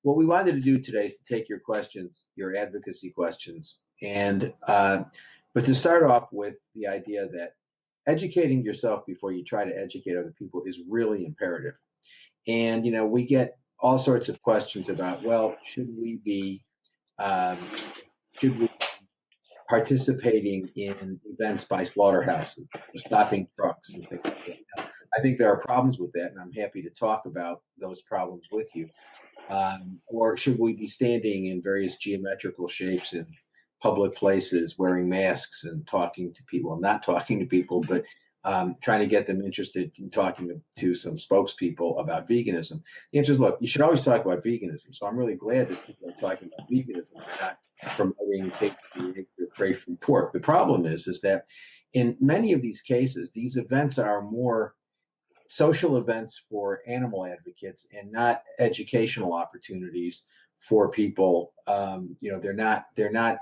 what we wanted to do today is to take your questions, your advocacy questions, and but to start off with the idea that educating yourself before you try to educate other people is really imperative. And we get all sorts of questions about, well, should we be participating in events by slaughterhouses, stopping trucks and things like that? I think there are problems with that, and I'm happy to talk about those problems with you. Or should we be standing in various geometrical shapes in public places, wearing masks and talking to people? Well, not talking to people, but trying to get them interested in talking to some spokespeople about veganism. The answer is, look, you should always talk about veganism. So I'm really glad that people are talking about veganism and not promoting cake-free or crate-free pork. The problem is that in many of these cases, these events are more social events for animal advocates and not educational opportunities for people. They're not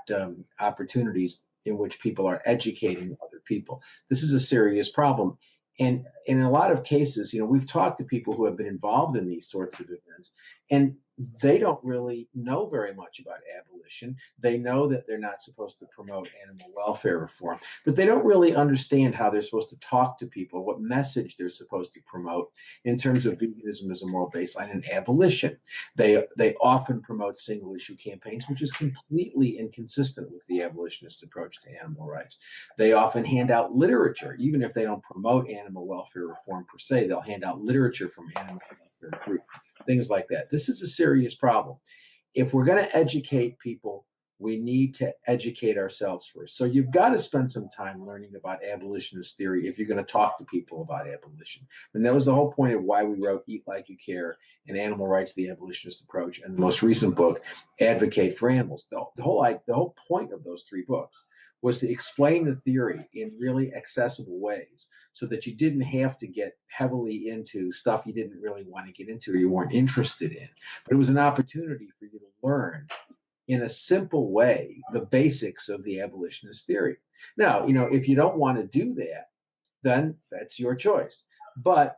opportunities in which people are educating other people. This is a serious problem. And in a lot of cases, we've talked to people who have been involved in these sorts of events, and they don't really know very much about abolition. They know that they're not supposed to promote animal welfare reform, but they don't really understand how they're supposed to talk to people, what message they're supposed to promote in terms of veganism as a moral baseline and abolition. They often promote single issue campaigns, which is completely inconsistent with the abolitionist approach to animal rights. They often hand out literature, even if they don't promote animal welfare reform per se. They'll hand out literature from animal welfare groups, things like that. This is a serious problem. If we're going to educate people, we need to educate ourselves first. So you've got to spend some time learning about abolitionist theory if you're going to talk to people about abolition. And that was the whole point of why we wrote Eat Like You Care and Animal Rights, the Abolitionist Approach, and the most recent book, Advocate for Animals. The whole point of those three books was to explain the theory in really accessible ways so that you didn't have to get heavily into stuff you didn't really want to get into or you weren't interested in. But it was an opportunity for you to learn in a simple way the basics of the abolitionist theory. Now, if you don't want to do that, then that's your choice. But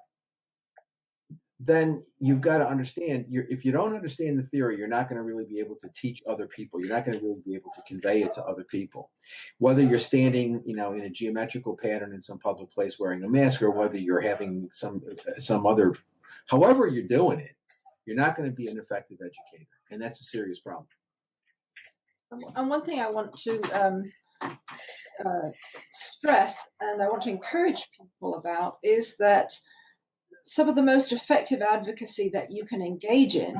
then you've got to understand, if you don't understand the theory, you're not going to really be able to teach other people. You're not going to really be able to convey it to other people. Whether you're standing, in a geometrical pattern in some public place wearing a mask, or whether you're having some other, however you're doing it, you're not going to be an effective educator. And that's a serious problem. And one thing I want to stress, and I want to encourage people about, is that some of the most effective advocacy that you can engage in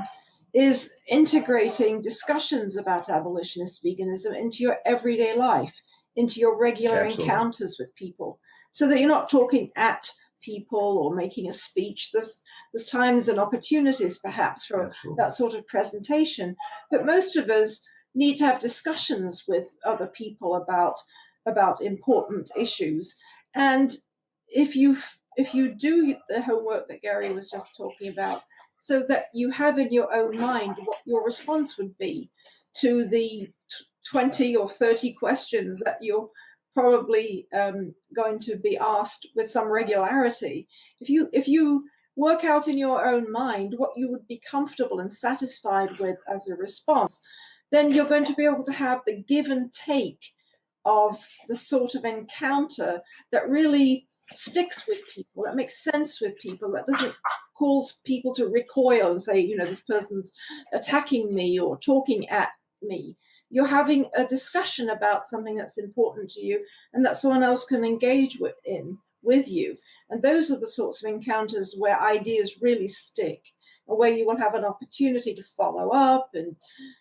is integrating discussions about abolitionist veganism into your everyday life, into your regular encounters with people, so that you're not talking at people or making a speech. There's times and opportunities perhaps for that sort of presentation, but most of us need to have discussions with other people about important issues. And if you do the homework that Gary was just talking about, so that you have in your own mind what your response would be to the 20 or 30 questions that you're probably going to be asked with some regularity. If you work out in your own mind what you would be comfortable and satisfied with as a response, then you're going to be able to have the give and take of the sort of encounter that really sticks with people, that makes sense with people, that doesn't cause people to recoil and say, this person's attacking me or talking at me. You're having a discussion about something that's important to you and that someone else can engage with you. And those are the sorts of encounters where ideas really stick, and where you will have an opportunity to follow up and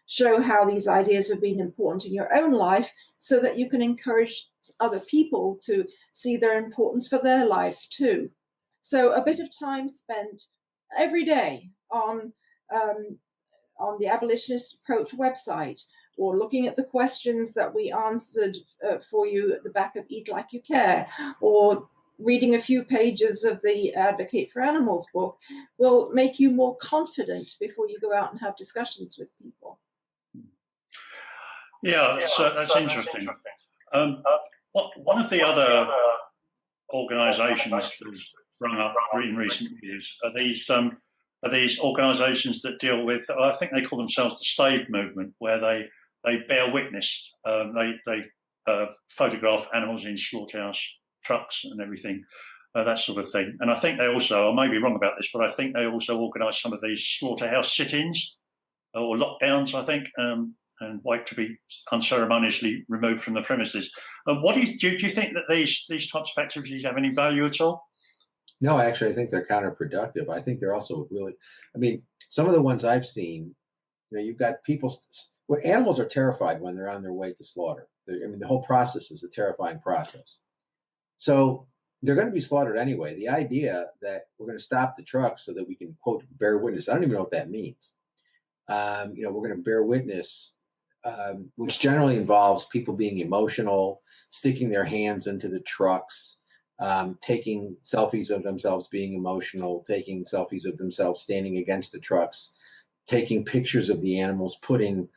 show how these ideas have been important in your own life, so that you can encourage other people to see their importance for their lives too. So a bit of time spent every day on the Abolitionist Approach website, or looking at the questions that we answered for you at the back of Eat Like You Care, or reading a few pages of the Advocate for Animals book, will make you more confident before you go out and have discussions with people. Yeah, so that's interesting. One of the other organisations that's sprung up in recent years are these are these organisations that deal with, I think they call themselves the slave movement, where they bear witness. They photograph animals in slaughterhouse trucks and everything, that sort of thing. And I think they also, I may be wrong about this, but I think they also organise some of these slaughterhouse sit-ins or lockdowns, I think, and wait to be unceremoniously removed from the premises. What do you think that these types of activities have any value at all? No, actually, I think they're counterproductive. I think they're also really, I mean, some of the ones I've seen, you've got people, well, animals are terrified when they're on their way to slaughter. I mean, the whole process is a terrifying process. So they're going to be slaughtered anyway. The idea that we're going to stop the truck so that we can, quote, bear witness, I don't even know what that means. We're going to bear witness, which generally involves people being emotional, sticking their hands into the trucks, taking selfies of themselves being emotional, taking selfies of themselves standing against the trucks, taking pictures of the animals, putting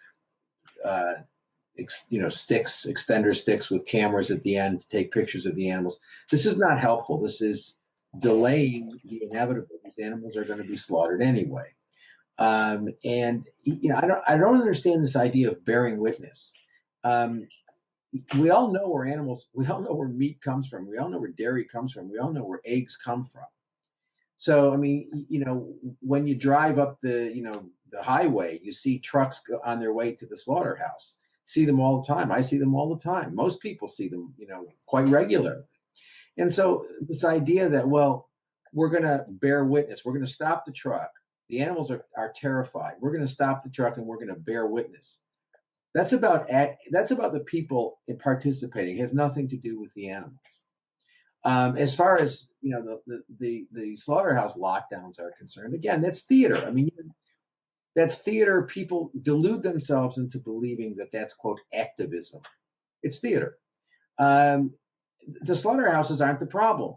extender sticks with cameras at the end to take pictures of the animals. This is not helpful. This is delaying the inevitable. These animals are going to be slaughtered anyway. I don't understand this idea of bearing witness. We all know where meat comes from. We all know where dairy comes from. We all know where eggs come from. So, I mean, when you drive up the highway, you see trucks on their way to the slaughterhouse. See them all the time. I see them all the time. Most people see them, quite regularly. And so this idea that, well, we're going to bear witness. We're going to stop the truck. The animals are terrified. We're going to stop the truck and we're going to bear witness. That's about the people in participating. It has nothing to do with the animals. As far as the slaughterhouse lockdowns are concerned, again, that's theater. I mean, that's theater. People delude themselves into believing that that's, quote, activism. It's theater. The slaughterhouses aren't the problem.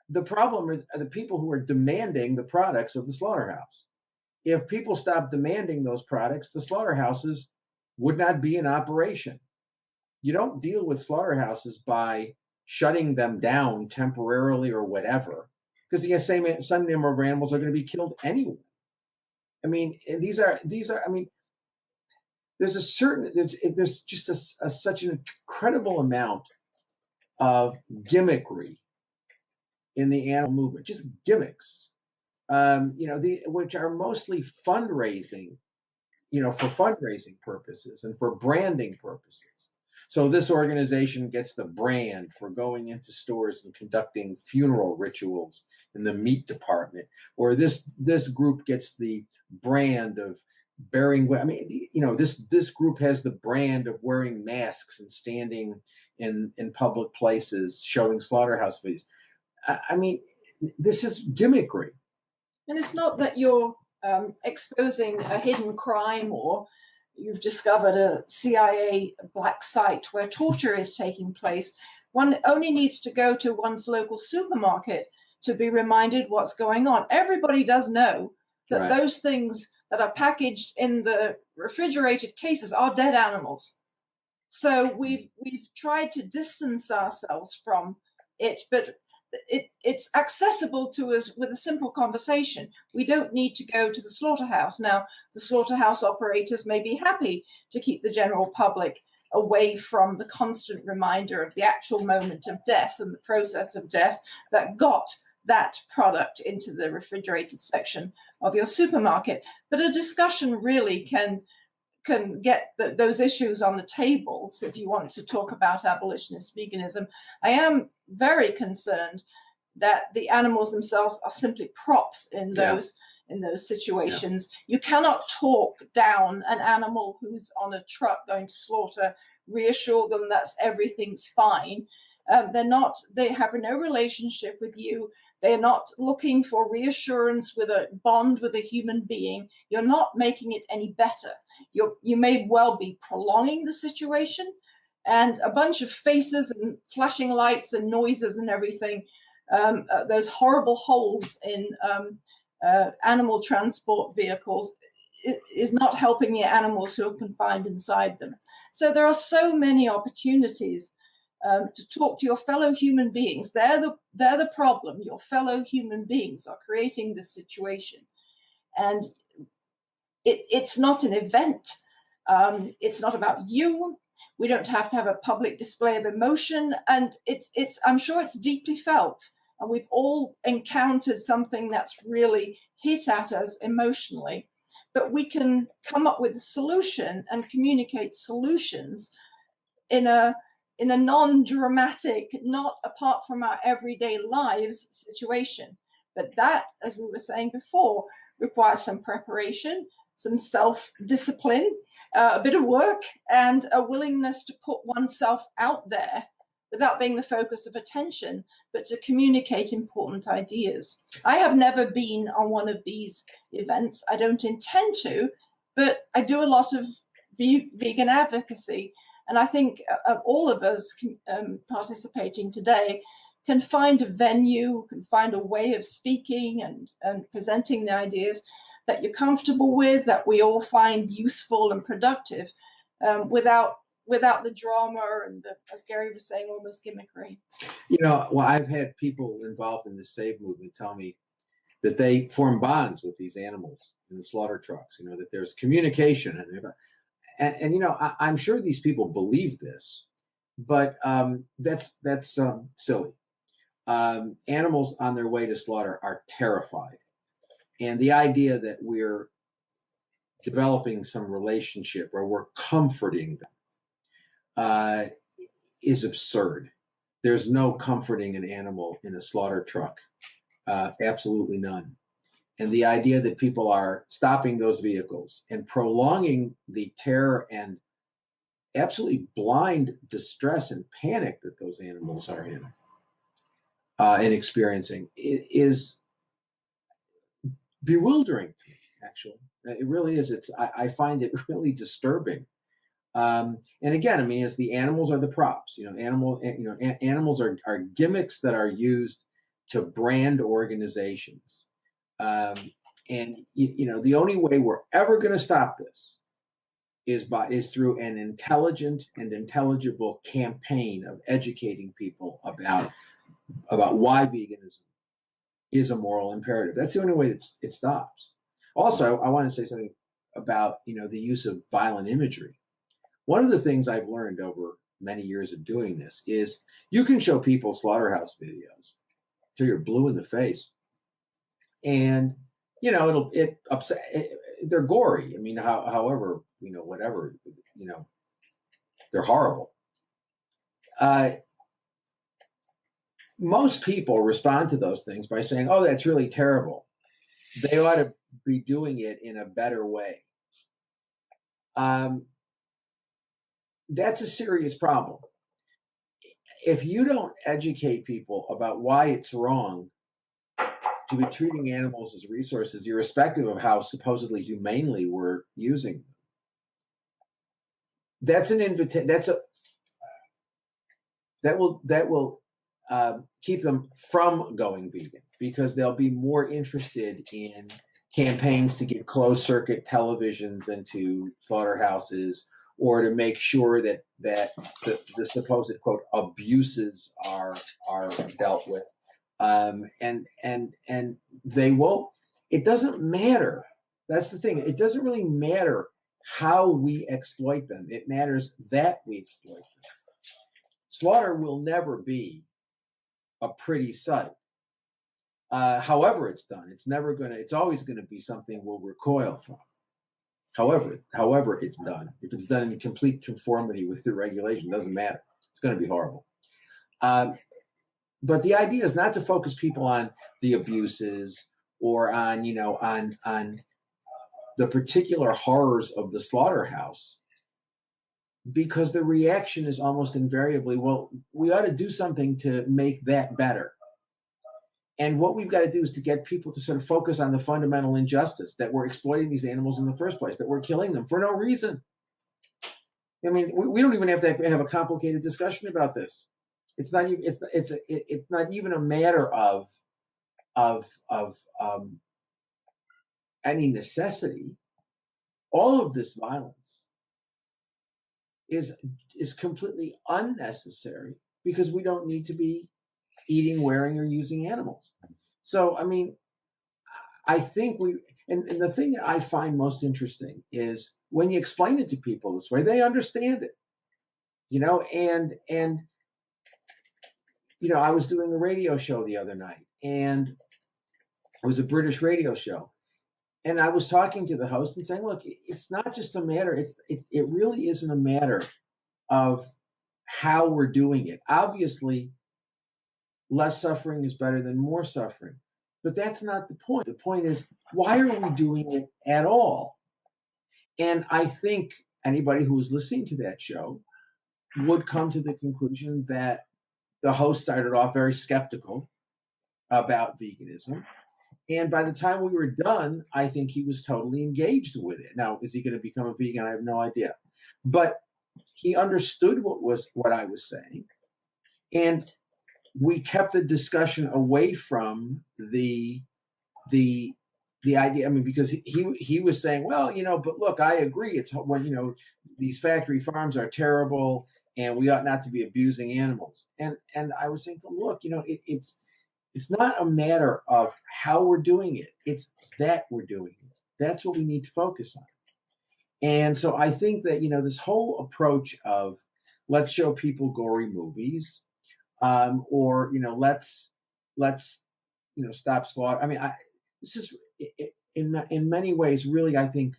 The problem are the people who are demanding the products of the slaughterhouse. If people stop demanding those products, the slaughterhouses would not be in operation. You don't deal with slaughterhouses by shutting them down temporarily or whatever, because the same number of animals are going to be killed anyway. I mean, these are. I mean, there's just such an incredible amount of gimmickry in the animal movement, just gimmicks, which are mostly fundraising, for fundraising purposes and for branding purposes. So this organization gets the brand for going into stores and conducting funeral rituals in the meat department, or this group gets the brand of bearing. I mean, this group has the brand of wearing masks and standing in public places, showing slaughterhouse videos. I mean, this is gimmickry. And it's not that you're exposing a hidden crime or you've discovered a CIA black site where torture is taking place. One only needs to go to one's local supermarket to be reminded what's going on. Everybody does know that those things that are packaged in the refrigerated cases are dead animals. So we've tried to distance ourselves from it, but it's accessible to us with a simple conversation. We don't need to go to the slaughterhouse. Now, the slaughterhouse operators may be happy to keep the general public away from the constant reminder of the actual moment of death and the process of death that got that product into the refrigerated section of your supermarket. But a discussion really can get those issues on the table. So if you want to talk about abolitionist veganism, I am very concerned that the animals themselves are simply props in those situations. You cannot talk down an animal who's on a truck going to slaughter, reassure them that everything's fine. They have no relationship with you. They're not looking for reassurance with a bond with a human being. You're not making it any better. You may well be prolonging the situation, and a bunch of faces and flashing lights and noises and everything, those horrible holes in animal transport vehicles is not helping the animals who are confined inside them. So there are so many opportunities to talk to your fellow human beings. They're the problem. Your fellow human beings are creating this situation. And it's not an event. It's not about you. We don't have to have a public display of emotion. And I'm sure it's deeply felt. And we've all encountered something that's really hit at us emotionally. But we can come up with a solution and communicate solutions in a non-dramatic, not apart from our everyday lives situation. But that, as we were saying before, requires some preparation, some self-discipline, a bit of work, and a willingness to put oneself out there without being the focus of attention, but to communicate important ideas. I have never been on one of these events. I don't intend to, but I do a lot of vegan advocacy. And I think all of us participating today can find a venue, can find a way of speaking and presenting the ideas that you're comfortable with, that we all find useful and productive, without the drama and as Gary was saying, almost gimmickry. Well, I've had people involved in the Save movement tell me that they form bonds with these animals in the slaughter trucks, that there's communication. And I'm sure these people believe this, but that's silly. Animals on their way to slaughter are terrified. And the idea that we're developing some relationship where we're comforting them is absurd. There's no comforting an animal in a slaughter truck. Absolutely none. And the idea that people are stopping those vehicles and prolonging the terror and absolutely blind distress and panic that those animals are in and experiencing is bewildering to me, actually. It really is. I find it really disturbing. And again, as the animals are the props, animals are gimmicks that are used to brand organizations. And the only way we're ever going to stop this is through an intelligent and intelligible campaign of educating people about why veganism is a moral imperative. That's the only way that it stops. Also, I want to say something about the use of violent imagery. One of the things I've learned over many years of doing this is you can show people slaughterhouse videos till you're blue in the face, and they're gory. However, whatever, they're horrible. Most people respond to those things by saying, "Oh, that's really terrible." They ought to be doing it in a better way. That's a serious problem. If you don't educate people about why it's wrong to be treating animals as resources, irrespective of how supposedly humanely we're using them, that's an invitation. That will keep them from going vegan, because they'll be more interested in campaigns to get closed circuit televisions into slaughterhouses, or to make sure that the supposed quote abuses are dealt with. And they won't. It doesn't matter. That's the thing. It doesn't really matter how we exploit them. It matters that we exploit them. Slaughter will never be a pretty sight. However it's done, it's always going to be something we'll recoil from. However it's done. If it's done in complete conformity with the regulation, it doesn't matter. It's going to be horrible. But the idea is not to focus people on the abuses or on the particular horrors of the slaughterhouse, because the reaction is almost invariably, well, we ought to do something to make that better. And what we've got to do is to get people to sort of focus on the fundamental injustice that we're exploiting these animals in the first place, that we're killing them for no reason. We don't even have to have a complicated discussion about this. It's not even. It's not even a matter of any necessity. All of this violence is completely unnecessary, because we don't need to be eating, wearing, or using animals. So, I think And the thing that I find most interesting is when you explain it to people this way, they understand it. And I was doing a radio show the other night, and it was a British radio show. And I was talking to the host and saying, look, it's not just a matter, it really isn't a matter of how we're doing it. Obviously, less suffering is better than more suffering. But that's not the point. The point is, why are we doing it at all? And I think anybody who was listening to that show would come to the conclusion that the host started off very skeptical about veganism. And by the time we were done, I think he was totally engaged with it. Now, is he going to become a vegan? I have no idea. But he understood what I was saying. And we kept the discussion away from the idea. I mean, because he was saying, well, but look, I agree. It's when, these factory farms are terrible and we ought not to be abusing animals. And I was saying, look, it's not a matter of how we're doing it. It's that we're doing it. That's what we need to focus on. And so I think that, this whole approach of let's show people gory movies, or, let's stop slaughter. I mean, this is in many ways, really, I think,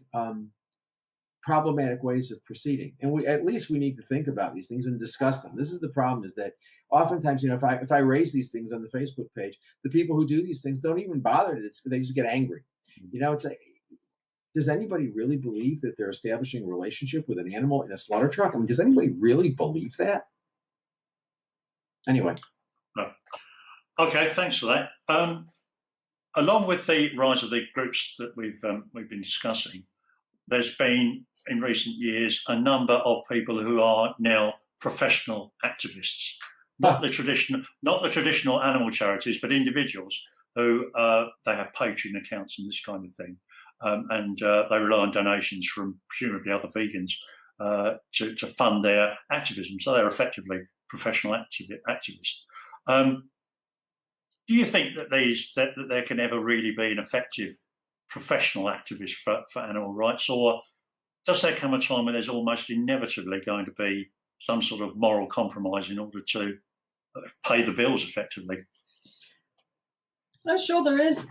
problematic ways of proceeding. And at least we need to think about these things and discuss them. This is the problem, is that oftentimes, if I raise these things on the Facebook page, the people who do these things don't even bother to, they just get angry. It's like, does anybody really believe that they're establishing a relationship with an animal in a slaughter truck? I mean, does anybody really believe that? Anyway. Okay, thanks for that. Along with the rise of the groups that we've been discussing, there's been in recent years a number of people who are now professional activists, not the traditional animal charities, but individuals who they have Patreon accounts and this kind of thing, and they rely on donations from presumably other vegans to fund their activism. So they're effectively professional activists. Do you think that that there can ever really be an effective professional activist for animal rights, or does there come a time when there's almost inevitably going to be some sort of moral compromise in order to pay the bills effectively? I'm sure there is.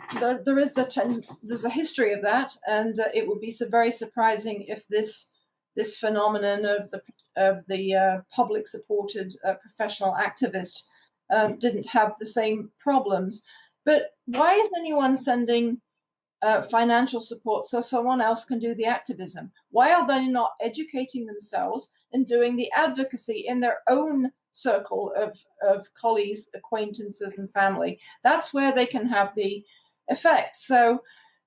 There's a history of that, and it would be very surprising if this phenomenon of the public supported professional activist didn't have the same problems. But why is anyone sending financial support so someone else can do the activism? Why are they not educating themselves and doing the advocacy in their own circle of colleagues, acquaintances, and family? That's where they can have the effect. So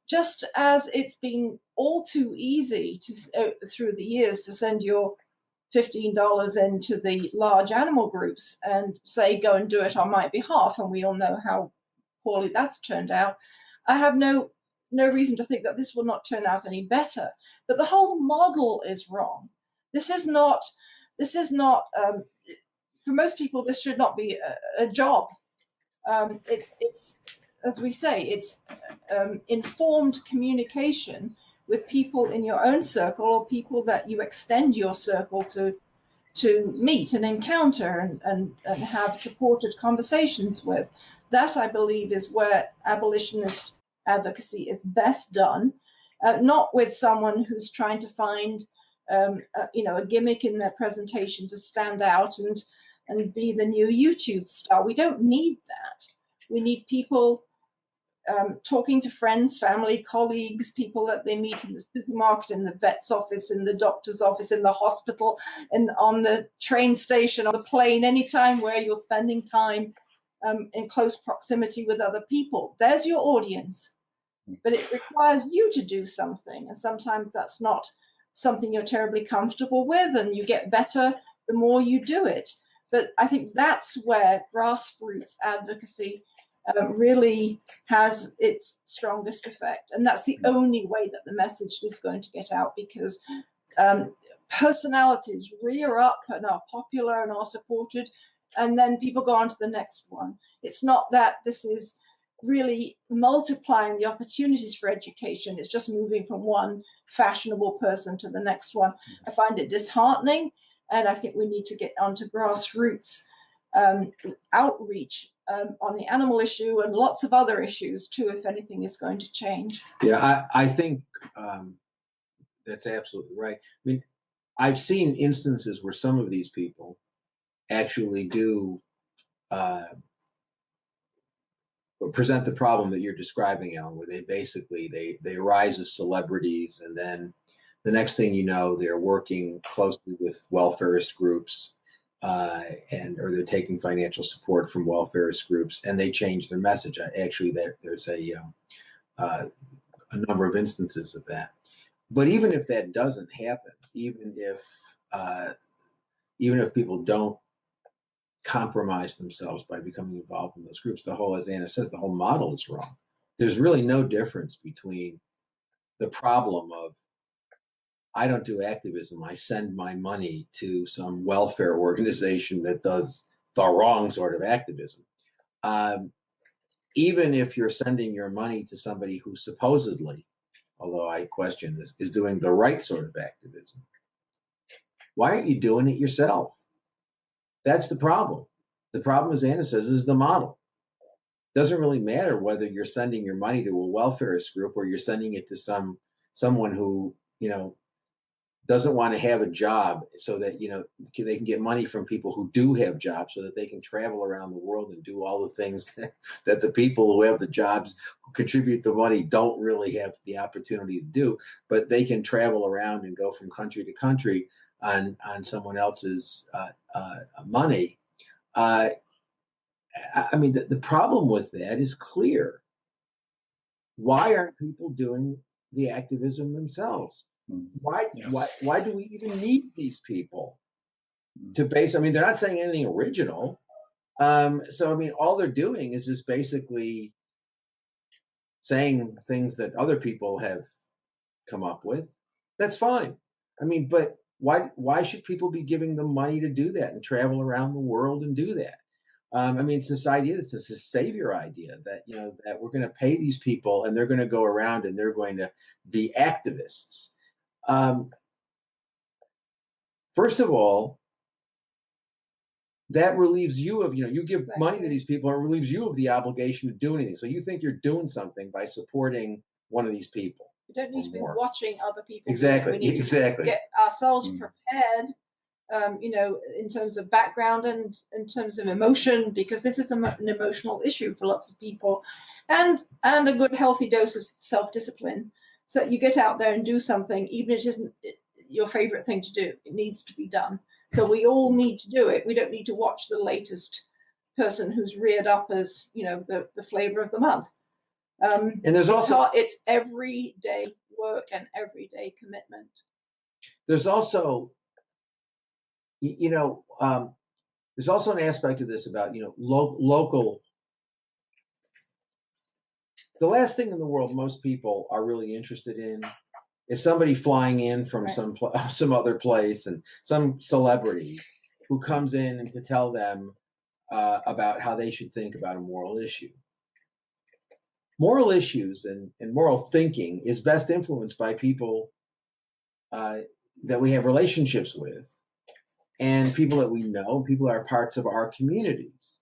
just as it's been all too easy through the years to send your $15 into the large animal groups and say, go and do it on my behalf, and we all know how poorly that's turned out, I have no reason to think that this will not turn out any better. But the whole model is wrong. This is not for most people, this should not be a job. It's, as we say, it's informed communication with people in your own circle or people that you extend your circle to meet and encounter and have supported conversations with. That, I believe, is where abolitionist advocacy is best done, not with someone who's trying to find a gimmick in their presentation to stand out and be the new YouTube star. We don't need that. We need people talking to friends, family, colleagues, people that they meet in the supermarket, in the vet's office, in the doctor's office, in the hospital, and on the train station, on the plane, anytime where you're spending time in close proximity with other people. There's your audience. But it requires you to do something. And sometimes that's not something you're terribly comfortable with, and you get better the more you do it. But I think that's where grassroots advocacy really has its strongest effect. And that's the only way that the message is going to get out, because personalities rear up and are popular and are supported, and then people go on to the next one. It's not that this is really multiplying the opportunities for education. It's just moving from one fashionable person to the next one. I find it disheartening, and I think we need to get onto grassroots outreach on the animal issue and lots of other issues too, if anything is going to change. Yeah, I think that's absolutely right. I mean, I've seen instances where some of these people actually do present the problem that you're describing, Ellen, where they basically they arise as celebrities, and then the next thing you know, they're working closely with welfarist groups, or they're taking financial support from welfarist groups, and they change their message. Actually, there's a number of instances of that. But even if that doesn't happen, even if people don't compromise themselves by becoming involved in those groups, the whole, as Anna says, the whole model is wrong. There's really no difference between the problem of, I don't do activism, I send my money to some welfare organization that does the wrong sort of activism. Even if you're sending your money to somebody who supposedly, although I question this, is doing the right sort of activism, why aren't you doing it yourself? That's the problem. The problem, as Anna says, is the model. It doesn't really matter whether you're sending your money to a welfarist group or you're sending it to someone who, doesn't want to have a job, so that they can get money from people who do have jobs, so that they can travel around the world and do all the things that the people who have the jobs, who contribute the money, don't really have the opportunity to do. But they can travel around and go from country to country on someone else's money. I mean, the problem with that is clear. Why aren't people doing the activism themselves? Why do we even need these people to base? I mean, they're not saying anything original. So, I mean, all they're doing is just basically saying things that other people have come up with. That's fine. I mean, but why should people be giving them money to do that and travel around the world and do that? I mean, it's this idea, it's this savior idea that, that we're going to pay these people and they're going to go around and they're going to be activists. First of all, that relieves you of, you give money to these people, and it relieves you of the obligation to do anything. So you think you're doing something by supporting one of these people. We don't need to be watching other people. Exactly. We need to get ourselves prepared, in terms of background and in terms of emotion, because this is an emotional issue for lots of people, and a good healthy dose of self-discipline, so that you get out there and do something, even if it isn't your favorite thing to do. It needs to be done. So we all need to do it. We don't need to watch the latest person who's reared up as, the flavor of the month. And there's also, it's everyday work and everyday commitment. There's also, there's also an aspect of this about, local. The last thing in the world most people are really interested in is somebody flying in from some other place, and some celebrity who comes in and to tell them about how they should think about a moral issue. Moral issues and moral thinking is best influenced by people that we have relationships with, and people that we know, people that are parts of our communities,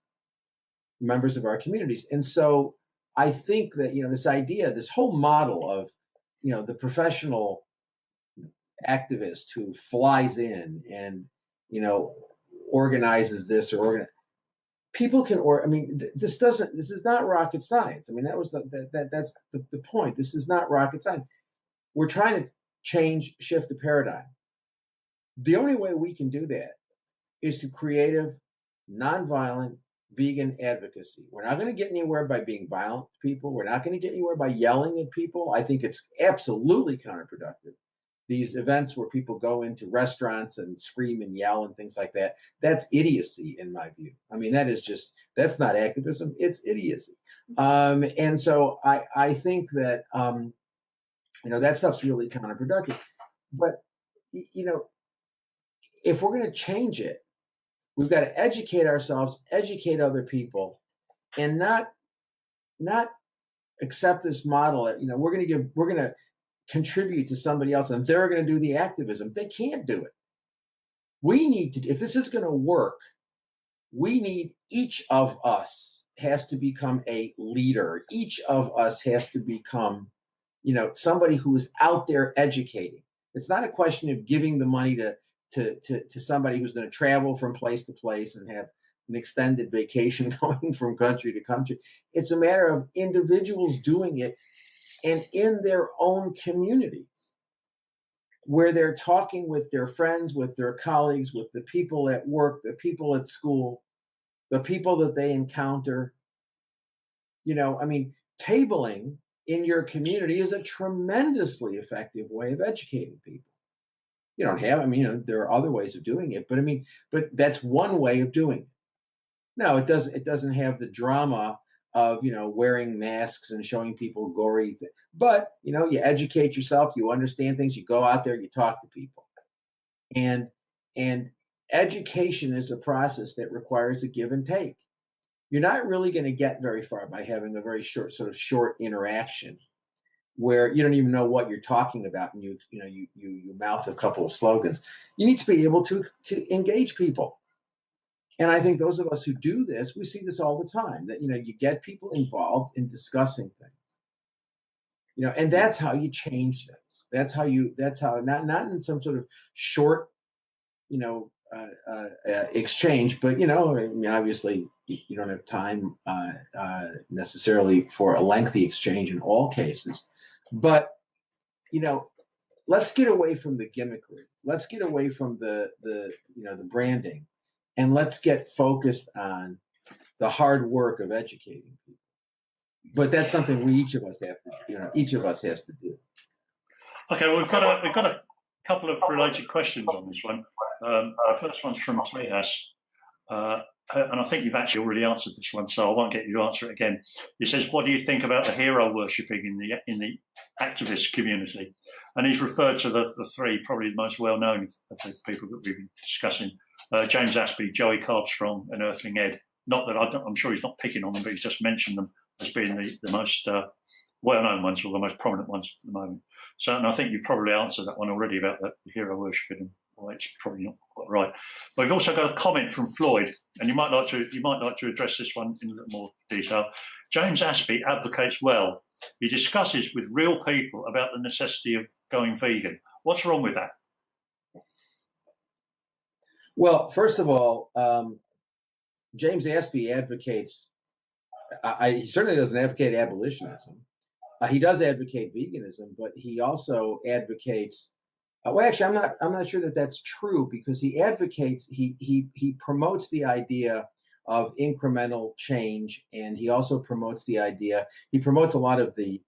members of our communities. And so I think that, this idea, this whole model of, the professional activist who flies in and, organizes this or people can, this is not rocket science. I mean, that's the point. This is not rocket science. We're trying to shift the paradigm. The only way we can do that is through creative, nonviolent, vegan advocacy. We're not going to get anywhere by being violent to people. We're not going to get anywhere by yelling at people. I think it's absolutely counterproductive. These events where people go into restaurants and scream and yell and things like that, that's idiocy in my view. I mean, that's not activism, it's idiocy. And so I think that, that stuff's really counterproductive. But, if we're going to change it, we've got to educate ourselves, educate other people, and not not accept this model that, we're going to contribute to somebody else and they're going to do the activism. They can't do it. We need to, if this is going to work, we need each of us has to become a leader. Each of us has to become, somebody who is out there educating. It's not a question of giving the money to somebody who's going to travel from place to place and have an extended vacation going from country to country. It's a matter of individuals doing it and in their own communities, where they're talking with their friends, with their colleagues, with the people at work, the people at school, the people that they encounter. Tabling in your community is a tremendously effective way of educating people. You don't have, there are other ways of doing it, but that's one way of doing it. No, it doesn't have the drama of, wearing masks and showing people gory things. But, you educate yourself, you understand things, you go out there, you talk to people. And education is a process that requires a give and take. You're not really going to get very far by having a very short interaction where you don't even know what you're talking about and you mouth a couple of slogans. You need to be able to engage people. And I think those of us who do this, we see this all the time, that, you get people involved in discussing things, and that's how you change things. That's how not in some sort of short, exchange, but, obviously you don't have time necessarily for a lengthy exchange in all cases, but, let's get away from the gimmickry. Let's get away from the branding. And let's get focused on the hard work of educating people. But that's something each of us has to do. Okay, well, we've got a couple of related questions on this one. The first one's from Tejas, and I think you've actually already answered this one, so I won't get you to answer it again. He says, "What do you think about the hero worshipping in the activist community?" And he's referred to the three, probably the most well known of the people that we've been discussing. James Aspey, Joey Carbstrong, and Earthling Ed. Not that I'm sure he's not picking on them, but he's just mentioned them as being the most well-known ones, or the most prominent ones at the moment. So, and I think you've probably answered that one already about the hero worshipping. Well, it's probably not quite right. But we've also got a comment from Floyd, and you might like to address this one in a little more detail. James Aspey advocates well. He discusses with real people about the necessity of going vegan. What's wrong with that? Well, first of all, James Aspey advocates, he certainly doesn't advocate abolitionism. He does advocate veganism, but he also advocates, well, actually, I'm not sure that that's true, because he advocates, he promotes the idea of incremental change, and he also promotes the idea, he promotes a lot of the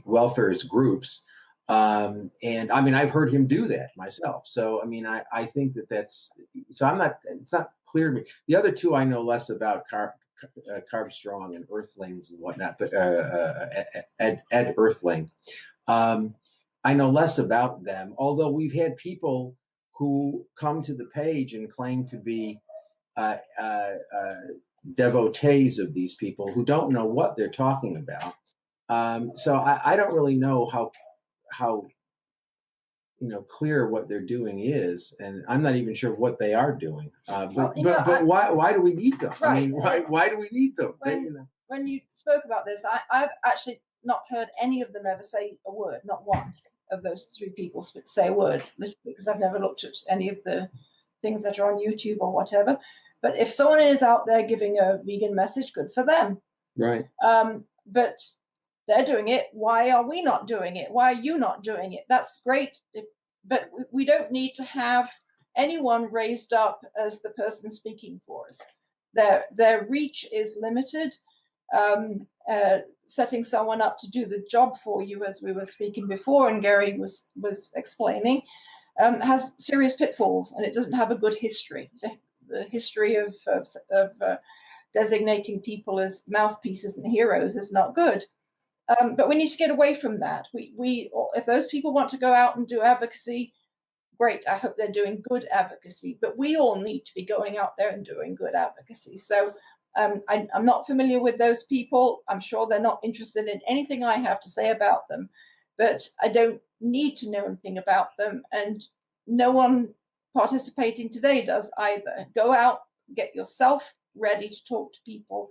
welfareist groups. And I've heard him do that myself. So, I think that's, so it's not clear to me. The other two I know less about, Carbstrong and Earthlings and whatnot, but Ed Earthling. I know less about them, although we've had people who come to the page and claim to be devotees of these people who don't know what they're talking about. So I don't really know how clear what they're doing is, and I'm not even sure what they are doing. But why do we need them? Right. Why do we need them? When you spoke about this, I've actually not heard any of them ever say a word, not one of those three people say a word, because I've never looked at any of the things that are on YouTube or whatever. But if someone is out there giving a vegan message, good for them. Right. But they're doing it. Why are we not doing it? Why are you not doing it? That's great. But we don't need to have anyone raised up as the person speaking for us. Their reach is limited. Setting someone up to do the job for you, as we were speaking before, and Gary was explaining, has serious pitfalls, and it doesn't have a good history. The history of designating people as mouthpieces and heroes is not good. But we need to get away from that. We if those people want to go out and do advocacy, great. I hope they're doing good advocacy. But we all need to be going out there and doing good advocacy. So I'm not familiar with those people. I'm sure they're not interested in anything I have to say about them, but I don't need to know anything about them. And no one participating today does either. Go out, get yourself ready to talk to people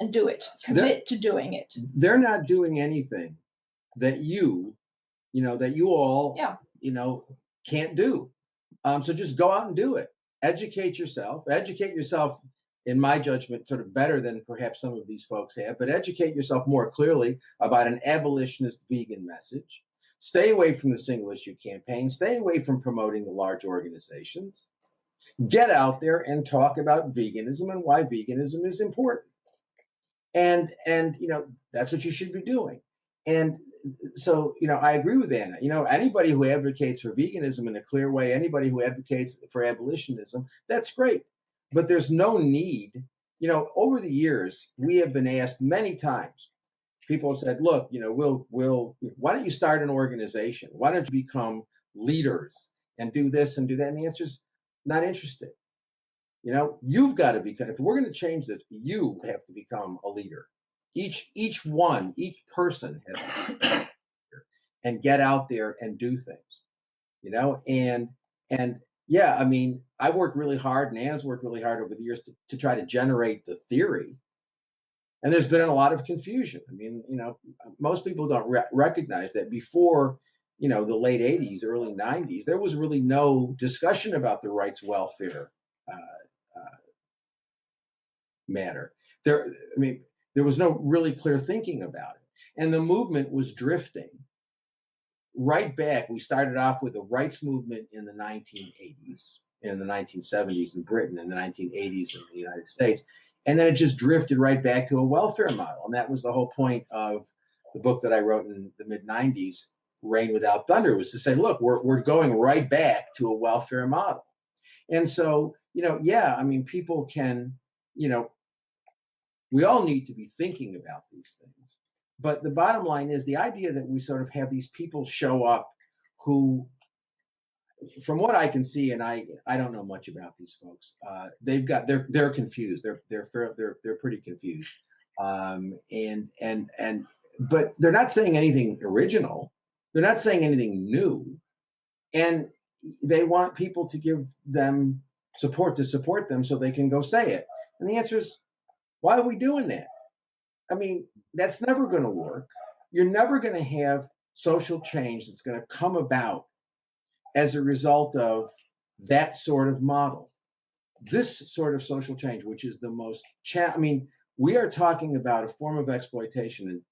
and do it. Commit to doing it. They're not doing anything that that you all, can't do. So just go out and do it. Educate yourself. Educate yourself, in my judgment, sort of better than perhaps some of these folks have, but educate yourself more clearly about an abolitionist vegan message. Stay away from the single issue campaign. Stay away from promoting the large organizations. Get out there and talk about veganism and why veganism is important. And that's what you should be doing. And so, I agree with Anna. Anybody who advocates for veganism in a clear way, anybody who advocates for abolitionism, that's great. But there's no need. Over the years, we have been asked many times. People have said, "Look, why don't you start an organization? Why don't you become leaders and do this and do that?" And the answer is not interested. You've got to become. If we're going to change this, you have to become a leader. Each person has to be a leader and get out there and do things. And yeah, I mean, I've worked really hard, and Anna's worked really hard over the years to try to generate the theory. And there's been a lot of confusion. I mean, most people don't recognize that before, the late 80s, early 90s, there was really no discussion about the rights welfare matter. There was no really clear thinking about it. And the movement was drifting right back. We started off with the rights movement in the 1980s, in the 1970s in Britain, in the 1980s in the United States. And then it just drifted right back to a welfare model. And that was the whole point of the book that I wrote in the mid-90s, Reign Without Thunder, was to say, look, we're going right back to a welfare model. And so, people can, we all need to be thinking about these things. But the bottom line is the idea that we sort of have these people show up who, from what I can see, and I don't know much about these folks, they're confused. They're pretty confused. But they're not saying anything original. They're not saying anything new. And they want people to give them support to support them so they can go say it. And the answer is, why are we doing that? I mean, that's never going to work. You're never going to have social change that's going to come about as a result of that sort of model. This sort of social change, which is the most, we are talking about a form of exploitation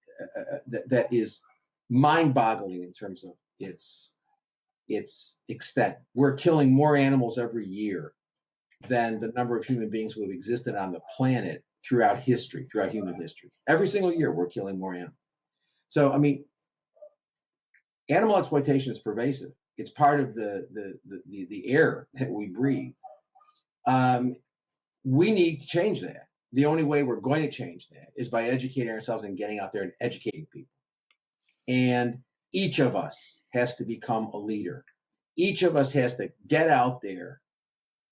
that is mind-boggling in terms of its extent. We're killing more animals every year than the number of human beings who have existed on the planet throughout human history. Every single year, we're killing more animals. So, animal exploitation is pervasive. It's part of the air that we breathe. We need to change that. The only way we're going to change that is by educating ourselves and getting out there and educating people. And each of us has to become a leader. Each of us has to get out there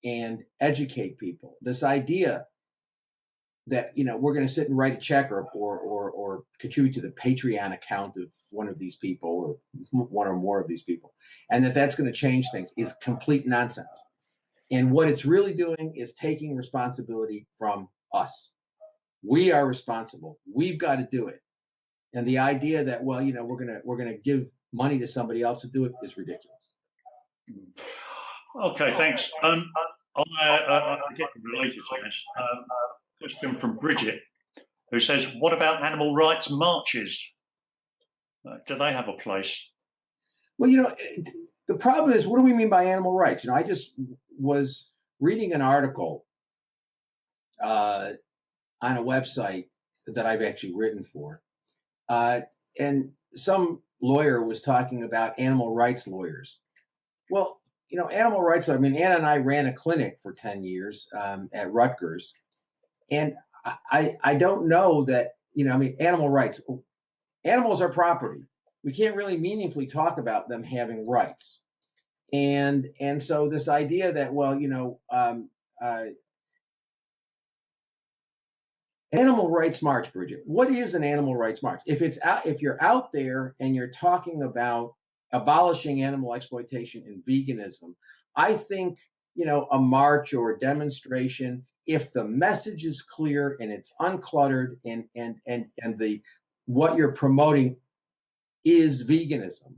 and educate people. This idea that we're going to sit and write a check or contribute to the Patreon account of one of these people or one or more of these people, and that's going to change things is complete nonsense. And what it's really doing is taking responsibility from us. We are responsible. We've got to do it. And the idea that we're going to give money to somebody else to do it is ridiculous. Okay, thanks. I get related to this. Question from Bridget, who says, what about animal rights marches? Do they have a place? Well, the problem is, what do we mean by animal rights? I just was reading an article on a website that I've actually written for. And some lawyer was talking about animal rights lawyers. Well, animal rights, Anna and I ran a clinic for 10 years at Rutgers. And I don't know that, animal rights, animals are property. We can't really meaningfully talk about them having rights. And so this idea that, Animal rights march, Bridget. What is an animal rights march? If you're out there and you're talking about abolishing animal exploitation and veganism, I think, a march or a demonstration, if the message is clear and it's uncluttered, and the what you're promoting is veganism,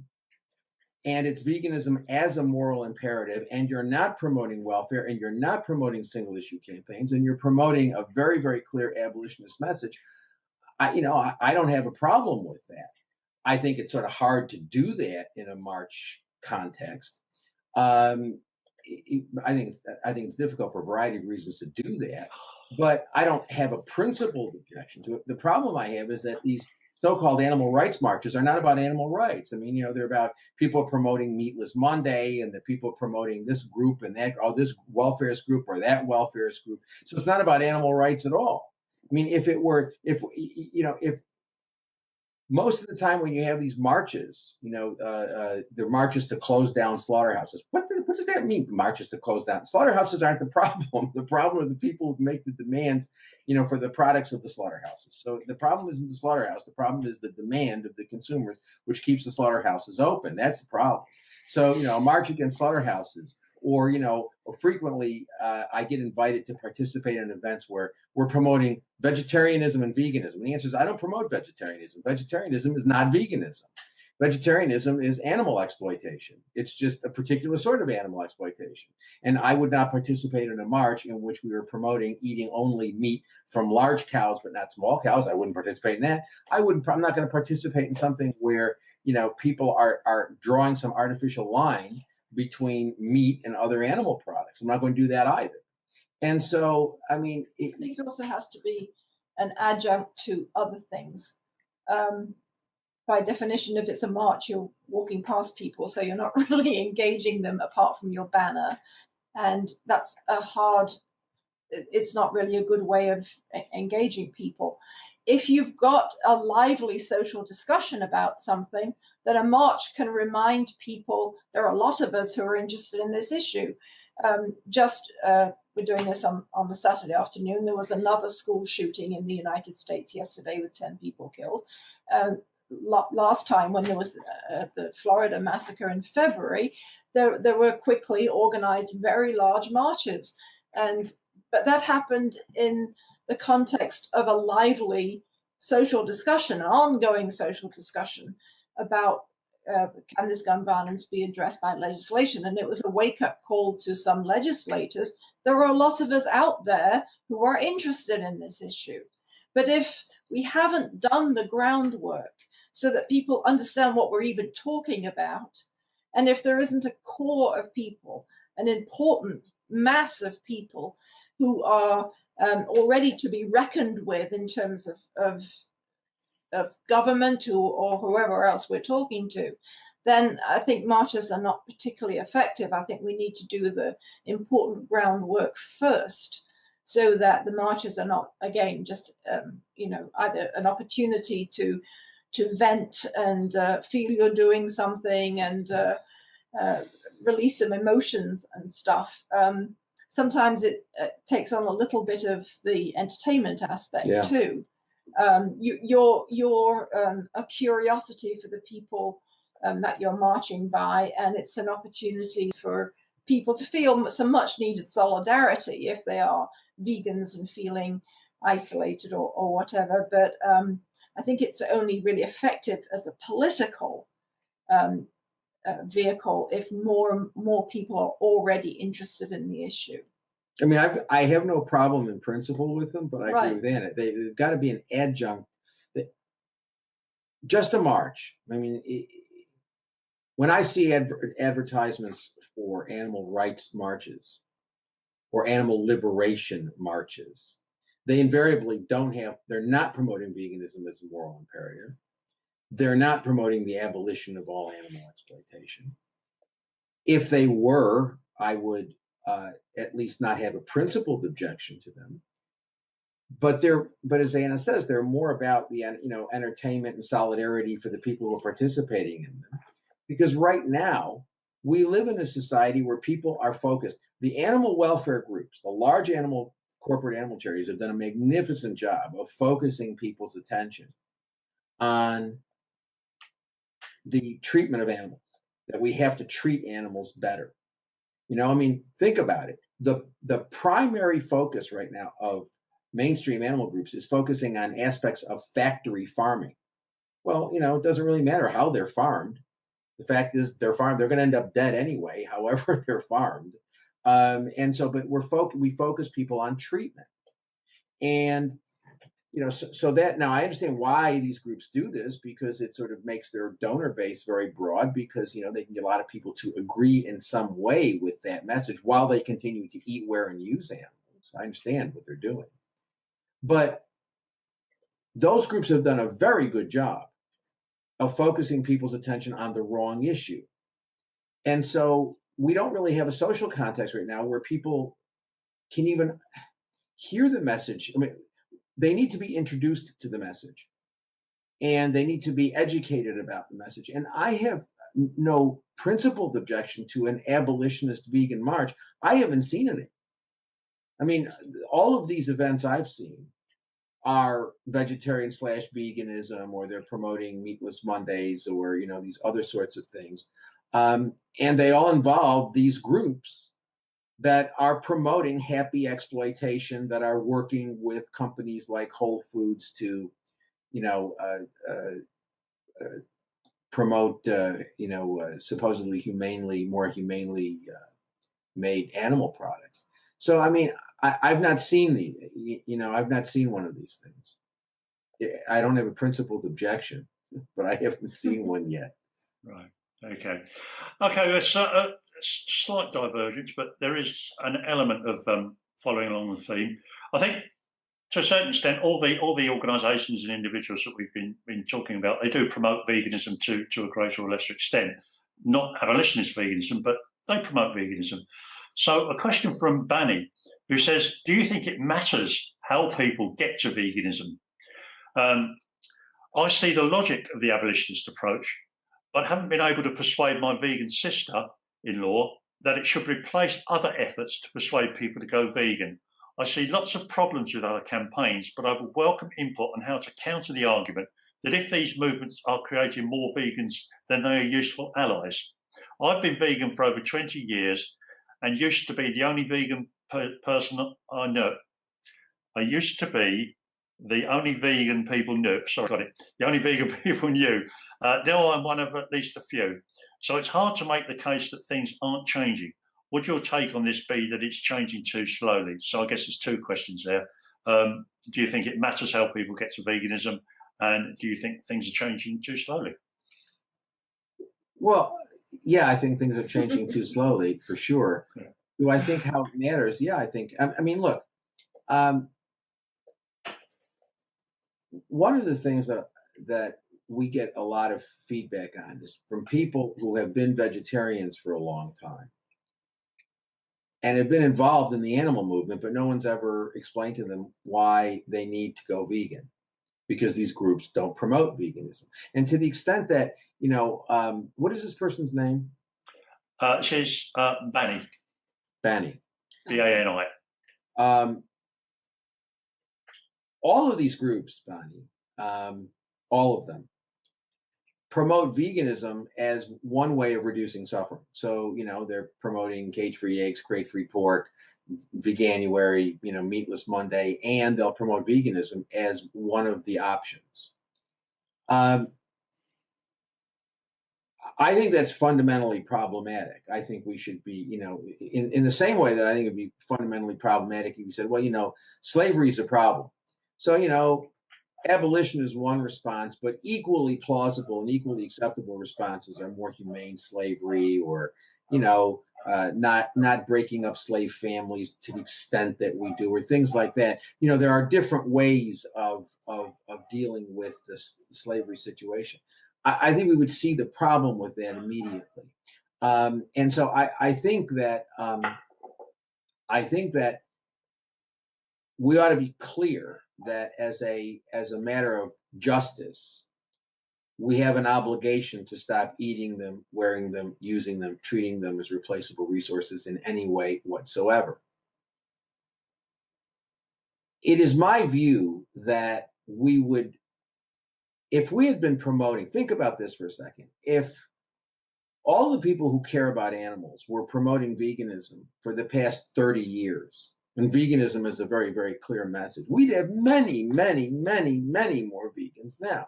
and it's veganism as a moral imperative, and you're not promoting welfare, and you're not promoting single issue campaigns, and you're promoting a very, very clear abolitionist message, I don't have a problem with that. I think it's sort of hard to do that in a march context. I think it's difficult for a variety of reasons to do that, but I don't have a principled objection to it. The problem I have is that these so-called animal rights marches are not about animal rights. I mean, they're about people promoting Meatless Monday, and the people promoting this group and that, or this welfarist group or that welfarist group. So it's not about animal rights at all. I mean, if most of the time when you have these marches, they're marches to close down slaughterhouses. What does that mean? Marches to close down slaughterhouses aren't the problem. The problem are the people who make the demands, for the products of the slaughterhouses. So the problem isn't the slaughterhouse. The problem is the demand of the consumers, which keeps the slaughterhouses open. That's the problem. So a march against slaughterhouses, or frequently I get invited to participate in events where we're promoting vegetarianism and veganism. And the answer is, I don't promote vegetarianism. Vegetarianism is not veganism. Vegetarianism is animal exploitation. It's just a particular sort of animal exploitation. And I would not participate in a march in which we were promoting eating only meat from large cows, but not small cows. I wouldn't participate in that. I'm not going to participate in something where, people are drawing some artificial line between meat and other animal products. I'm not going to do that either. And so, I mean, I think it also has to be an adjunct to other things. By definition, if it's a march, you're walking past people, so you're not really engaging them apart from your banner. And that's it's not really a good way of engaging people. If you've got a lively social discussion about something, then a march can remind people there are a lot of us who are interested in this issue. We're doing this on a Saturday afternoon. There was another school shooting in the United States yesterday with 10 people killed. Last time, when there was the Florida massacre in February, there were quickly organized very large marches. But that happened in the context of a lively social discussion, an ongoing social discussion about can this gun violence be addressed by legislation? And it was a wake-up call to some legislators. There are a lot of us out there who are interested in this issue. But if we haven't done the groundwork so that people understand what we're even talking about, and if there isn't a core of people, an important mass of people who are already to be reckoned with in terms of government or whoever else we're talking to, then I think marches are not particularly effective. I think we need to do the important groundwork first, so that the marches are not, again, just either an opportunity to vent and feel you're doing something and release some emotions and stuff. Sometimes it takes on a little bit of the entertainment aspect too. You're a curiosity for the people that you're marching by, and it's an opportunity for people to feel some much needed solidarity if they are vegans and feeling isolated or whatever. But I think it's only really effective as a political vehicle if more people are already interested in the issue. I mean, I have no problem in principle with them, but I agree with Anna. They've got to be an adjunct. Just a march. I mean, when I see advertisements for animal rights marches or animal liberation marches, they invariably they're not promoting veganism as a moral imperative. They're not promoting the abolition of all animal exploitation. If they were, I would at least not have a principled objection to them. But as Anna says, they're more about the entertainment and solidarity for the people who are participating in them. Because right now, we live in a society where people are focused. The animal welfare groups, the large animal corporate animal charities have done a magnificent job of focusing people's attention on the treatment of animals, that we have to treat animals better. I mean, think about it. The primary focus right now of mainstream animal groups is focusing on aspects of factory farming. Well, it doesn't really matter how they're farmed. The fact is, they're farmed. They're going to end up dead anyway, however they're farmed. And so, but we focus people on treatment, and so that now I understand why these groups do this, because it sort of makes their donor base very broad, because they can get a lot of people to agree in some way with that message while they continue to eat, wear, and use animals. I understand what they're doing, but those groups have done a very good job of focusing people's attention on the wrong issue. And so we don't really have a social context right now where people can even hear the message. I mean, they need to be introduced to the message, and they need to be educated about the message. And I have no principled objection to an abolitionist vegan march. I haven't seen any. I mean, all of these events I've seen are vegetarian/veganism, or they're promoting meatless Mondays, or these other sorts of things, and they all involve these groups that are promoting happy exploitation, that are working with companies like Whole Foods to promote supposedly more humanely made animal products. So I mean, I've not seen I've not seen one of these things. I don't have a principled objection, but I haven't seen one yet. Right. Okay. There's a slight divergence, but there is an element of following along the theme. I think, to a certain extent, all the organisations and individuals that we've been talking about, they do promote veganism to a greater or lesser extent. Not abolitionist veganism, but they promote veganism. So a question from Banny, who says, do you think it matters how people get to veganism? I see the logic of the abolitionist approach, but haven't been able to persuade my vegan sister-in-law that it should replace other efforts to persuade people to go vegan. I see lots of problems with other campaigns, but I would welcome input on how to counter the argument that if these movements are creating more vegans, then they are useful allies. I've been vegan for over 20 years and used to be the only vegan person I know. I used to be the only vegan people knew. Sorry, got it. The only vegan people knew. Now I'm one of at least a few. So it's hard to make the case that things aren't changing. Would your take on this be that it's changing too slowly? So I guess there's two questions there. Do you think it matters how people get to veganism? And do you think things are changing too slowly? Well, yeah, I think things are changing too slowly, for sure. Yeah. Do I think how it matters? Yeah, I think. I mean, look, one of the things that we get a lot of feedback on is from people who have been vegetarians for a long time and have been involved in the animal movement, but no one's ever explained to them why they need to go vegan, because these groups don't promote veganism. And to the extent that, what is this person's name? She's Banny. Banny. B-A-N-I. All of these groups, Banny, all of them, promote veganism as one way of reducing suffering. So, they're promoting cage-free eggs, crate-free pork, Veganuary, meatless Monday, and they'll promote veganism as one of the options. I think that's fundamentally problematic. I think we should be, in the same way that I think it'd be fundamentally problematic if you said, well, slavery is a problem. So, abolition is one response, but equally plausible and equally acceptable responses are more humane slavery, or, not breaking up slave families to the extent that we do, or things like that. There are different ways of dealing with this slavery situation. I think we would see the problem with that immediately. And so I think that we ought to be clear that as a matter of justice, we have an obligation to stop eating them, wearing them, using them, treating them as replaceable resources in any way whatsoever. it is my view that we would, if we had been promoting, think about this for a second. If all the people who care about animals were promoting veganism for the past 30 years, and veganism is a very, very clear message, we'd have many, many, many, many more vegans now.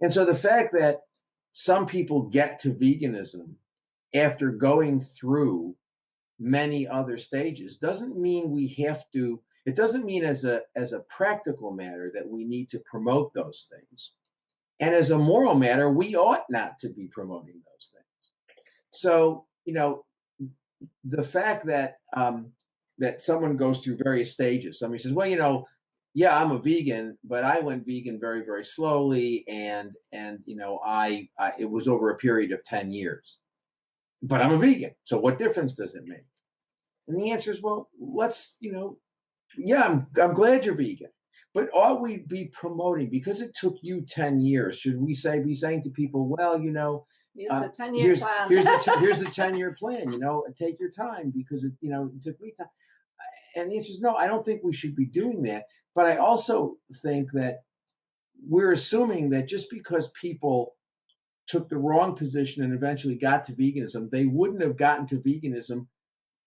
And so the fact that some people get to veganism after going through many other stages doesn't mean we have to, it doesn't mean as a practical matter that we need to promote those things. And as a moral matter, we ought not to be promoting those things. So, the fact that that someone goes through various stages, somebody says, well, yeah, I'm a vegan, but I went vegan very, very slowly, and I it was over a period of 10 years. But I'm a vegan, so what difference does it make? And the answer is, well, let's, yeah, I'm glad you're vegan, but ought we be promoting, because it took you 10 years, should we be saying to people, well, here's the 10-year plan. here's the 10-year plan, take your time, because it took me time. And the answer is no, I don't think we should be doing that. But I also think that we're assuming that just because people took the wrong position and eventually got to veganism, they wouldn't have gotten to veganism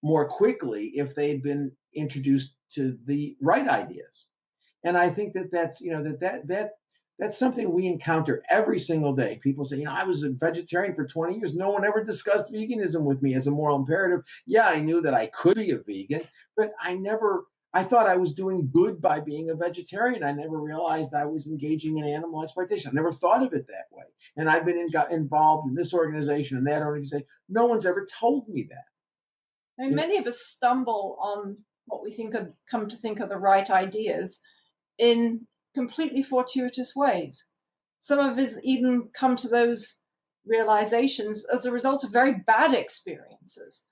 more quickly if they had been introduced to the right ideas. And I think that's that's something we encounter every single day. People say, I was a vegetarian for 20 years. No one ever discussed veganism with me as a moral imperative. Yeah, I knew that I could be a vegan, but I thought I was doing good by being a vegetarian. I never realized I was engaging in animal exploitation. I never thought of it that way. And I've been involved in this organization and that organization. No one's ever told me that. I mean, many of us stumble on what we come to think are the right ideas in completely fortuitous ways. Some of us even come to those realizations as a result of very bad experiences.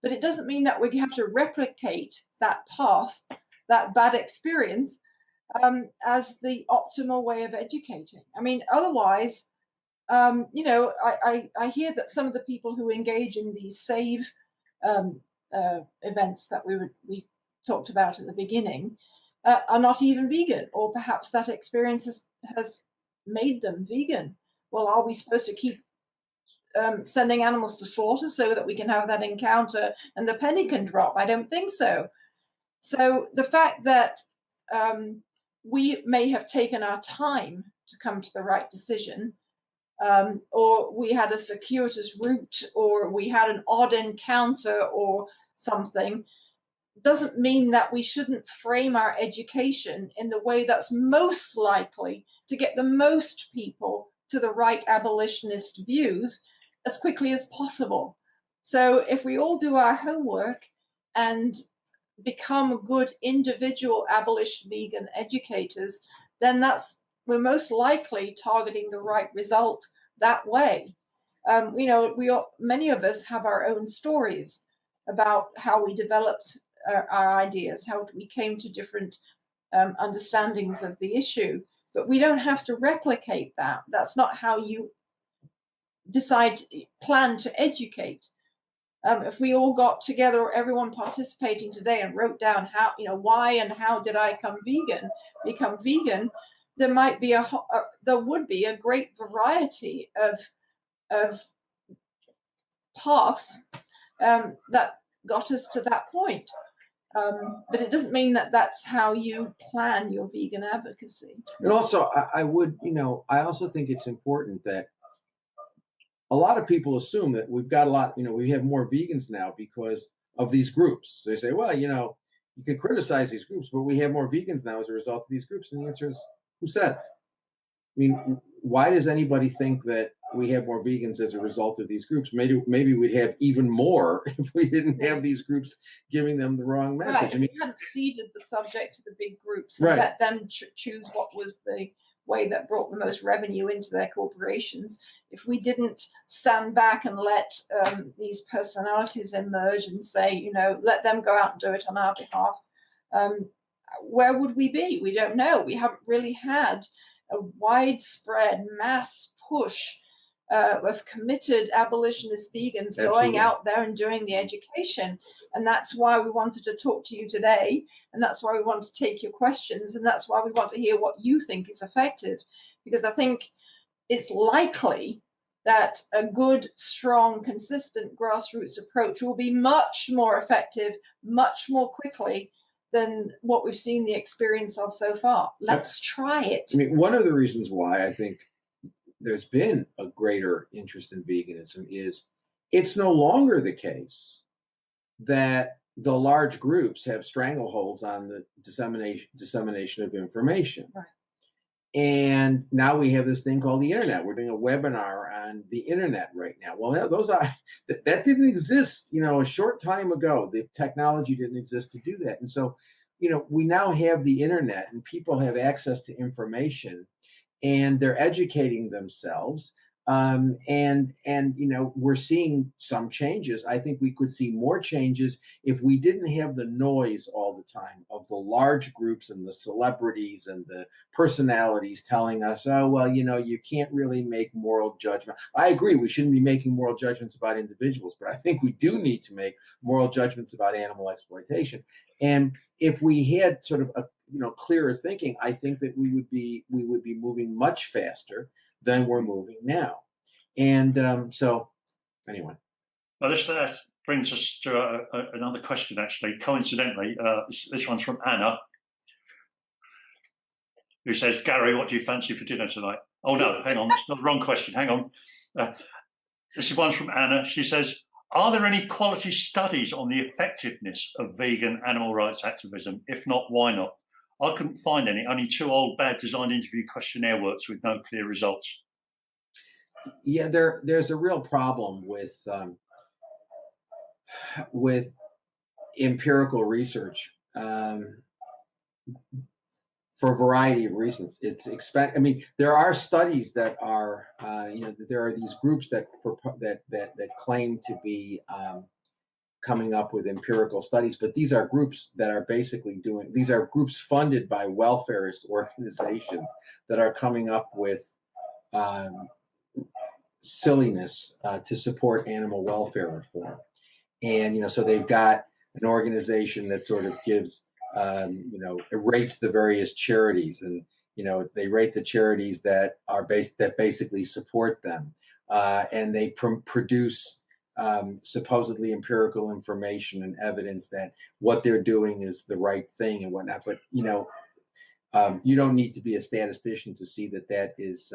But it doesn't mean that we have to replicate that path, that bad experience, as the optimal way of educating. I mean, otherwise, I hear that some of the people who engage in these save events that we talked about at the beginning are not even vegan, or perhaps that experience has made them vegan. Well, are we supposed to keep sending animals to slaughter so that we can have that encounter and the penny can drop? I don't think so. So the fact that we may have taken our time to come to the right decision, or we had a circuitous route, or we had an odd encounter or something, doesn't mean that we shouldn't frame our education in the way that's most likely to get the most people to the right abolitionist views as quickly as possible. So if we all do our homework and become good individual abolition vegan educators, then we're most likely targeting the right result that way. Many of us have our own stories about how we developed our ideas, how we came to different understandings of the issue, but we don't have to replicate that. That's not how you plan to educate. If we all got together, or everyone participating today, and wrote down how, why and how did I become vegan, there would be a great variety of paths that got us to that point. But it doesn't mean that that's how you plan your vegan advocacy. And also, I also think it's important that a lot of people assume that we've got we have more vegans now because of these groups. So they say, well, you can criticize these groups, but we have more vegans now as a result of these groups. And the answer is, who says? I mean, why does anybody think that we have more vegans as a result of these groups? Maybe we'd have even more if we didn't have these groups giving them the wrong message. Right. I mean, we hadn't ceded the subject to the big groups and let them choose what was the way that brought the most revenue into their corporations. If we didn't stand back and let these personalities emerge and say, let them go out and do it on our behalf, where would we be? We don't know. We haven't really had a widespread mass push of committed abolitionist vegans Absolutely. going out there and doing the education. And that's why we wanted to talk to you today. And that's why we want to take your questions. And that's why we want to hear what you think is effective. Because I think it's likely that a good, strong, consistent grassroots approach will be much more effective, much more quickly than what we've seen the experience of so far. Let's try it. I mean, one of the reasons why I think there's been a greater interest in veganism is it's no longer the case that the large groups have strangleholds on the dissemination of information. Right. And now we have this thing called the internet. We're doing a webinar on the internet right now. Well, that didn't exist, a short time ago. The technology didn't exist to do that. And so, we now have the internet and people have access to information and they're educating themselves. And we're seeing some changes. I think we could see more changes if we didn't have the noise all the time of the large groups and the celebrities and the personalities telling us, oh, well, you can't really make moral judgment. I agree. We shouldn't be making moral judgments about individuals, but I think we do need to make moral judgments about animal exploitation. And if we had sort of a clearer thinking, I think that we would be moving much faster than we're moving now. And so anyway. Well, that brings us to another question, actually. Coincidentally, this one's from Anna, who says, Gary, what do you fancy for dinner tonight? Oh, no, hang on. It's not the wrong question. Hang on. This is one from Anna. She says, are there any quality studies on the effectiveness of vegan animal rights activism? If not, why not? I couldn't find any. Only 2 old, bad designed interview questionnaire works with no clear results. Yeah, there's a real problem with empirical research for a variety of reasons. There are studies that are, there are these groups that claim to be coming up with empirical studies, but these are groups that are basically these are groups funded by welfarist organizations that are coming up with silliness to support animal welfare reform. And, so they've got an organization that sort of gives, it rates the various charities, and, they rate the charities that are that basically support them. And they produce supposedly empirical information and evidence that what they're doing is the right thing and whatnot. But, you don't need to be a statistician to see that is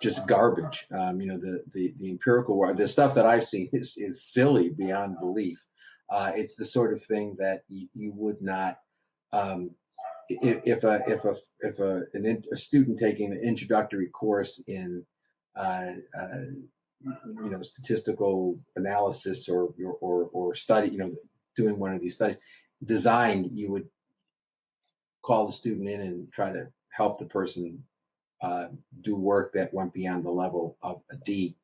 just garbage. The empirical, the stuff that I've seen is silly beyond belief. It's the sort of thing that you would not, if a student taking an introductory course in statistical analysis or study, doing one of these studies, design, you would call the student in and try to help the person do work that went beyond the level of a D,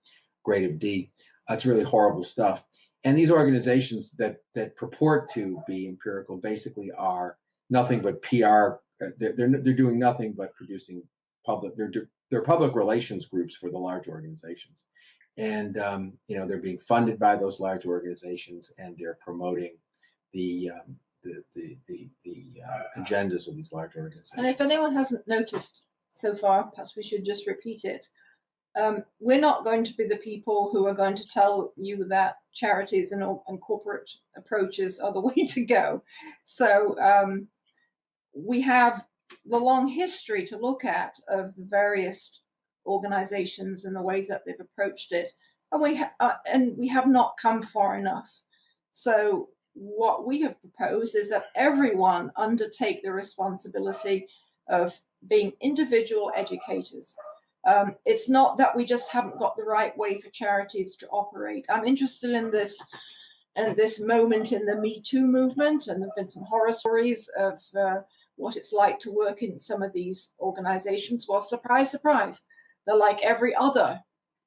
grade of D. It's really horrible stuff. And these organizations that purport to be empirical basically are nothing but PR. They're doing nothing but producing public. They're public relations groups for the large organizations, and they're being funded by those large organizations, and they're promoting the agendas of these large organizations. And if anyone hasn't noticed so far, perhaps we should just repeat it. We're not going to be the people who are going to tell you that charities and corporate approaches are the way to go. So we have the long history to look at of the various organizations and the ways that they've approached it, and we have not come far enough. So what we have proposed is that everyone undertake the responsibility of being individual educators. It's not that we just haven't got the right way for charities to operate. I'm interested in this moment in the Me Too movement, and there have been some horror stories of what it's like to work in some of these organizations. Well, surprise, surprise, they're like every other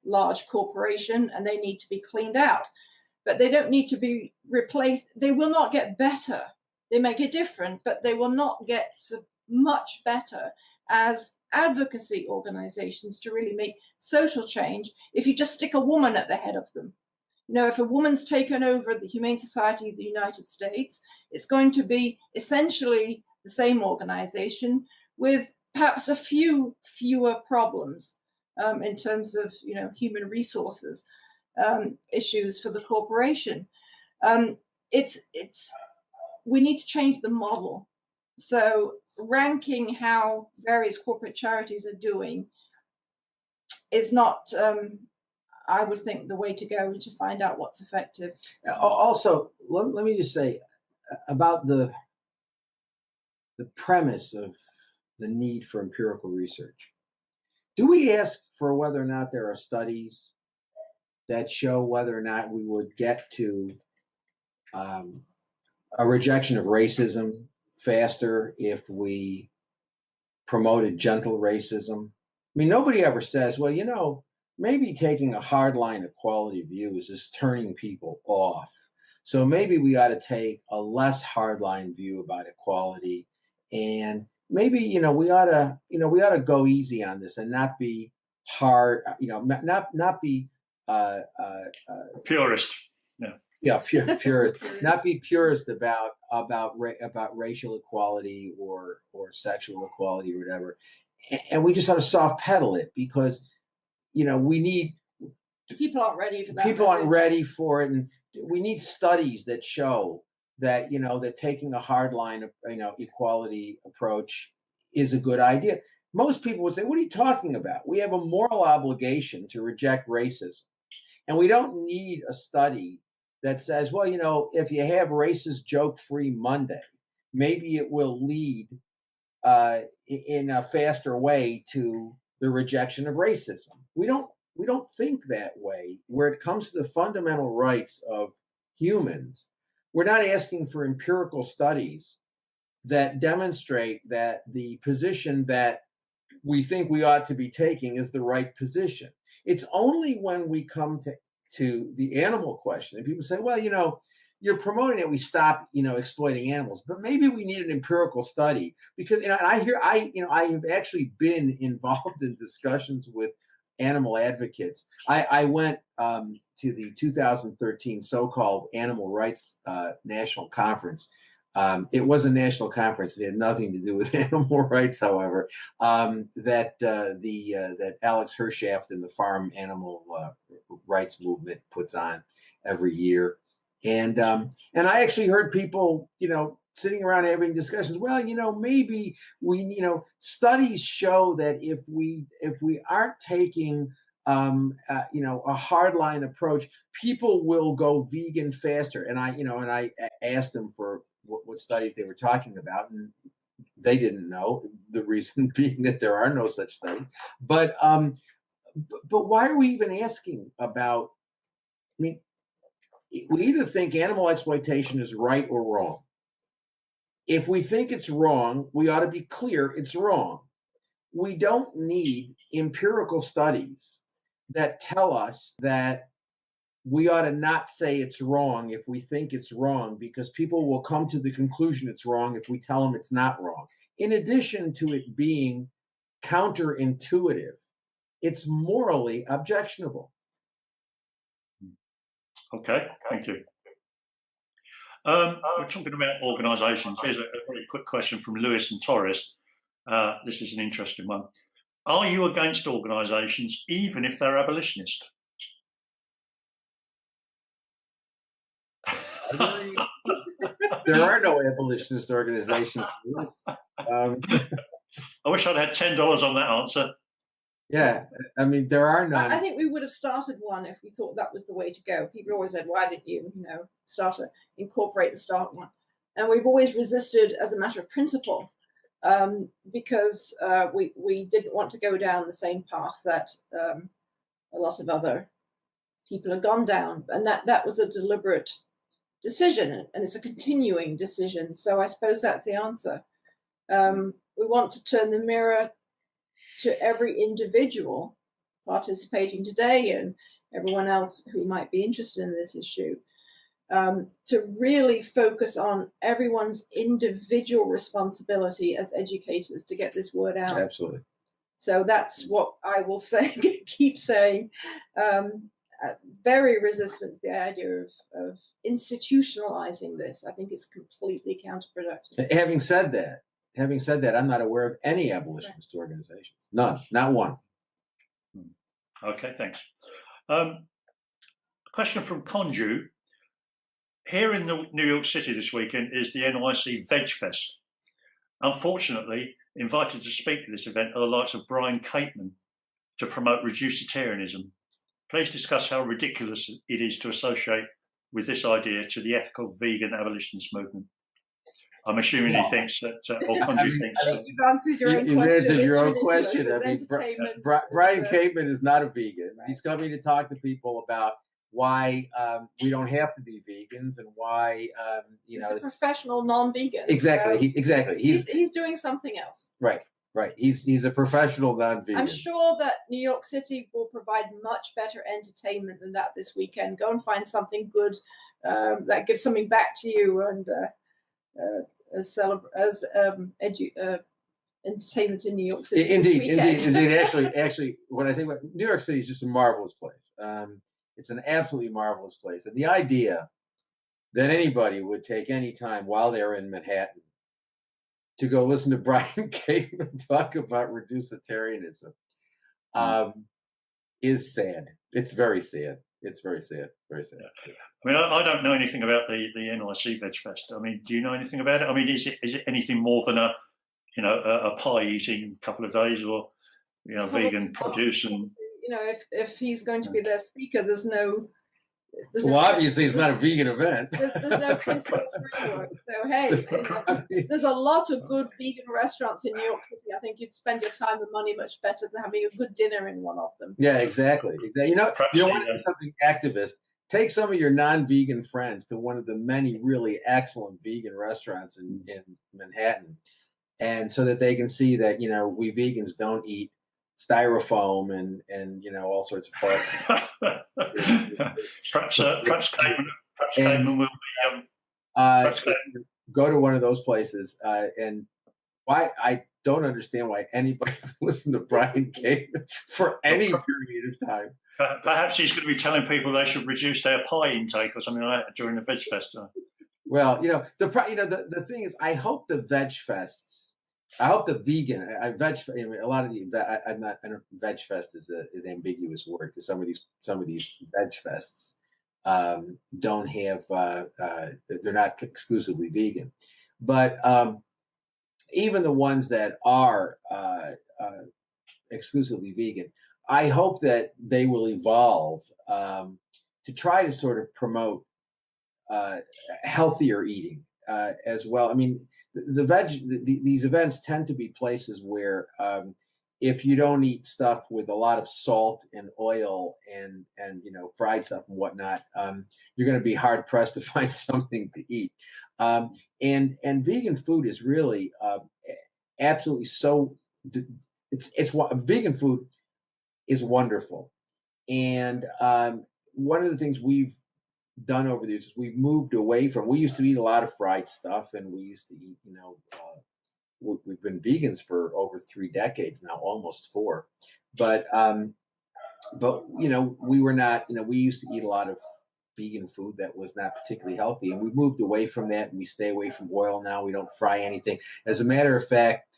large corporation, and they need to be cleaned out. But they don't need to be replaced. They will not get better. They may get different, but they will not get so much better as advocacy organizations to really make social change if you just stick a woman at the head of them. You know, if a woman's taken over the Humane Society of the United States, it's going to be essentially the same organization with perhaps a few fewer problems in terms of, you know, human resources issues for the corporation. We need to change the model. So ranking how various corporate charities are doing is not, I would think, the way to go to find out what's effective. Also, let me just say about the premise of the need for empirical research. Do we ask for whether or not there are studies that show whether or not we would get to a rejection of racism faster if we promoted gentle racism? I mean, nobody ever says, well, you know, maybe taking a hardline equality view is just turning people off. So maybe we ought to take a less hardline view about equality, and maybe, you know, we ought to go easy on this and not be hard, you know, not be purist. Yeah, purist. Not be purist about racial equality or sexual equality or whatever, and we just ought to soft pedal it because, you know, we need people aren't ready for that. People aren't ready for it, and we need studies that show that, you know, that taking a hardline, you know, equality approach is a good idea. Most people would say, "What are you talking about? We have a moral obligation to reject racism, and we don't need a study that says, well, you know, if you have racist joke-free Monday, maybe it will lead in a faster way to the rejection of racism." We don't think that way. Where it comes to the fundamental rights of humans, we're not asking for empirical studies that demonstrate that the position that we think we ought to be taking is the right position. It's only when we come to the animal question and people say, well, you know, you're promoting it, we stop, you know, exploiting animals, but maybe we need an empirical study, because, you know, and I have actually been involved in discussions with animal advocates. I went to the 2013 so-called Animal Rights National Conference. It was a national conference. It had nothing to do with animal rights, however, that Alex Hershaft and the Farm Animal Rights Movement puts on every year. And I actually heard people, you know, sitting around having discussions. Well, you know, maybe you know, studies show that if we aren't taking you know, a hardline approach, people will go vegan faster. And I asked them for what studies they were talking about, and they didn't know, the reason being that there are no such studies. But why are we even asking about? I mean, we either think animal exploitation is right or wrong. If we think it's wrong, we ought to be clear it's wrong. We don't need empirical studies that tell us that we ought to not say it's wrong if we think it's wrong, because people will come to the conclusion it's wrong if we tell them it's not wrong. In addition to it being counterintuitive, it's morally objectionable. Okay, thank you. We're talking about organisations. Here's a very quick question from Lewis and Torres. This is an interesting one. Are you against organisations even if they're abolitionist? There are no abolitionist organizations. I wish I'd had $10 on that answer. Yeah, I mean, there are none. I think we would have started one if we thought that was the way to go. People always said, why didn't you, incorporate the start one? And we've always resisted as a matter of principle, because we didn't want to go down the same path that a lot of other people have gone down. And that was a deliberate decision, and it's a continuing decision. So I suppose that's the answer. We want to turn the mirror to every individual participating today and everyone else who might be interested in this issue, to really focus on everyone's individual responsibility as educators to get this word out. Absolutely. So that's what I will say, keep saying. Very resistant to the idea of institutionalizing this. I think it's completely counterproductive. Having said that, I'm not aware of any abolitionist organizations. None, not one. Okay, thanks. A question from Conju. Here in New York City this weekend is the NYC Veg Fest. Unfortunately, invited to speak at this event are the likes of Brian Cateman to promote reducitarianism. Please discuss how ridiculous it is to associate with this idea to the ethical vegan abolitionist movement. I'm assuming he thinks that, or Conju thinks that. You've answered your own You've question. answered your own Ridiculous. question. I mean, Entertainment. Brian Cateman is not a vegan. Right. He's coming to talk to people about why we don't have to be vegans and why he's a professional non-vegan. Exactly. So he's doing something else. Right. He's a professional non-vegan. I'm sure that New York City will provide much better entertainment than that this weekend. Go and find something good that gives something back to you and entertainment in New York City. Indeed. Actually, when I think about New York City, is just a marvelous place. It's an absolutely marvelous place, and the idea that anybody would take any time while they're in Manhattan to go listen to Brian Cateman talk about reducitarianism is sad. It's very sad. It's very sad. Very sad. I mean, I don't know anything about the NYC Veg Fest. I mean, do you know anything about it? I mean, is it anything more than a pie eating couple of days, or vegan produce? And if he's going to be their speaker, there's no. Obviously, it's not a vegan event. There's no principle framework. So hey, there's a lot of good vegan restaurants in New York City. I think you'd spend your time and money much better than having a good dinner in one of them. Yeah, exactly. You want to do something activist? Take some of your non-vegan friends to one of the many really excellent vegan restaurants in Manhattan, and so that they can see that we vegans don't eat styrofoam and all sorts of stuff. perhaps Cateman will be. Go to one of those places, and why I don't understand why anybody would listen to Brian Cateman for any period of time. Perhaps he's going to be telling people they should reduce their pie intake or something like that during the Veg Fest. Well, the thing is, I hope the Veg Fests. I hope the vegan, a lot of the Veg Fest is an ambiguous word because some of these Veg Fests don't have they're not exclusively vegan, but even the ones that are exclusively vegan, I hope that they will evolve to try to sort of promote healthier eating as well. I mean, these events tend to be places where if you don't eat stuff with a lot of salt and oil and fried stuff and whatnot, you're going to be hard pressed to find something to eat. And vegan food is really absolutely so. It's vegan food is wonderful, and one of the things we've done over the years is we've moved away from. We used to eat a lot of fried stuff, and we used to eat. We've been vegans for over 3 decades now, almost 4. But we were not. We used to eat a lot of vegan food that was not particularly healthy, and we moved away from that. And we stay away from oil now. We don't fry anything. As a matter of fact,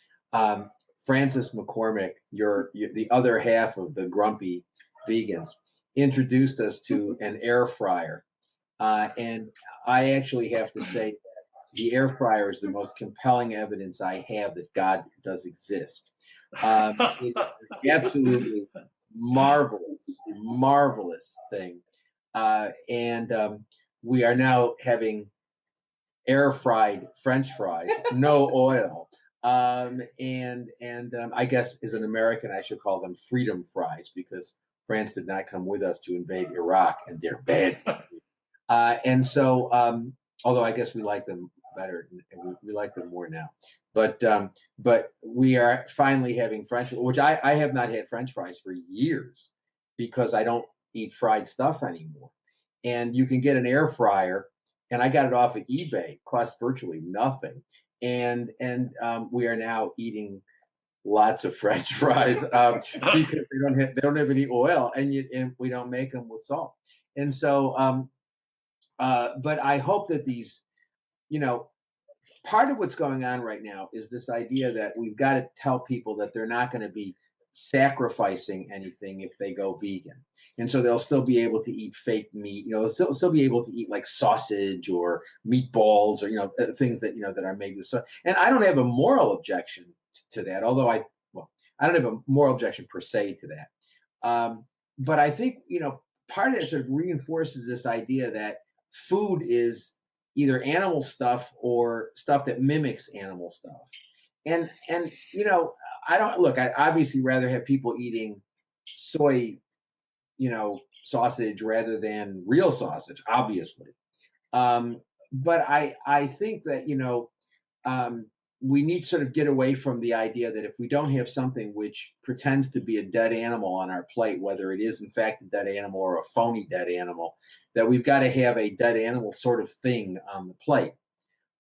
Francis McCormick, the other half of the grumpy vegans, introduced us to an air fryer. And I actually have to say that the air fryer is the most compelling evidence I have that God does exist. It's an absolutely marvelous thing. And we are now having air fried French fries, no oil. And I guess as an American, I should call them freedom fries because France did not come with us to invade Iraq, and they're bad. And so, although I guess we like them better, and we like them more now. But we are finally having French, which I have not had French fries for years because I don't eat fried stuff anymore. And you can get an air fryer, and I got it off of eBay. It costs virtually nothing. And we are now eating lots of French fries because they don't have any oil, and we don't make them with salt. And so, but I hope that these, you know, part of what's going on right now is this idea that we've got to tell people that they're not going to be sacrificing anything if they go vegan. And so they'll still be able to eat fake meat, they'll still be able to eat like sausage or meatballs or, things that, that are made with. So, and I don't have a moral objection to that, although I don't have a moral objection per se to that. But I think, part of it sort of reinforces this idea that food is either animal stuff or stuff that mimics animal stuff. And I don't look, I'd obviously rather have people eating soy, sausage rather than real sausage, obviously. But I think that, we need to sort of get away from the idea that if we don't have something which pretends to be a dead animal on our plate, whether it is in fact a dead animal or a phony dead animal, that we've got to have a dead animal sort of thing on the plate.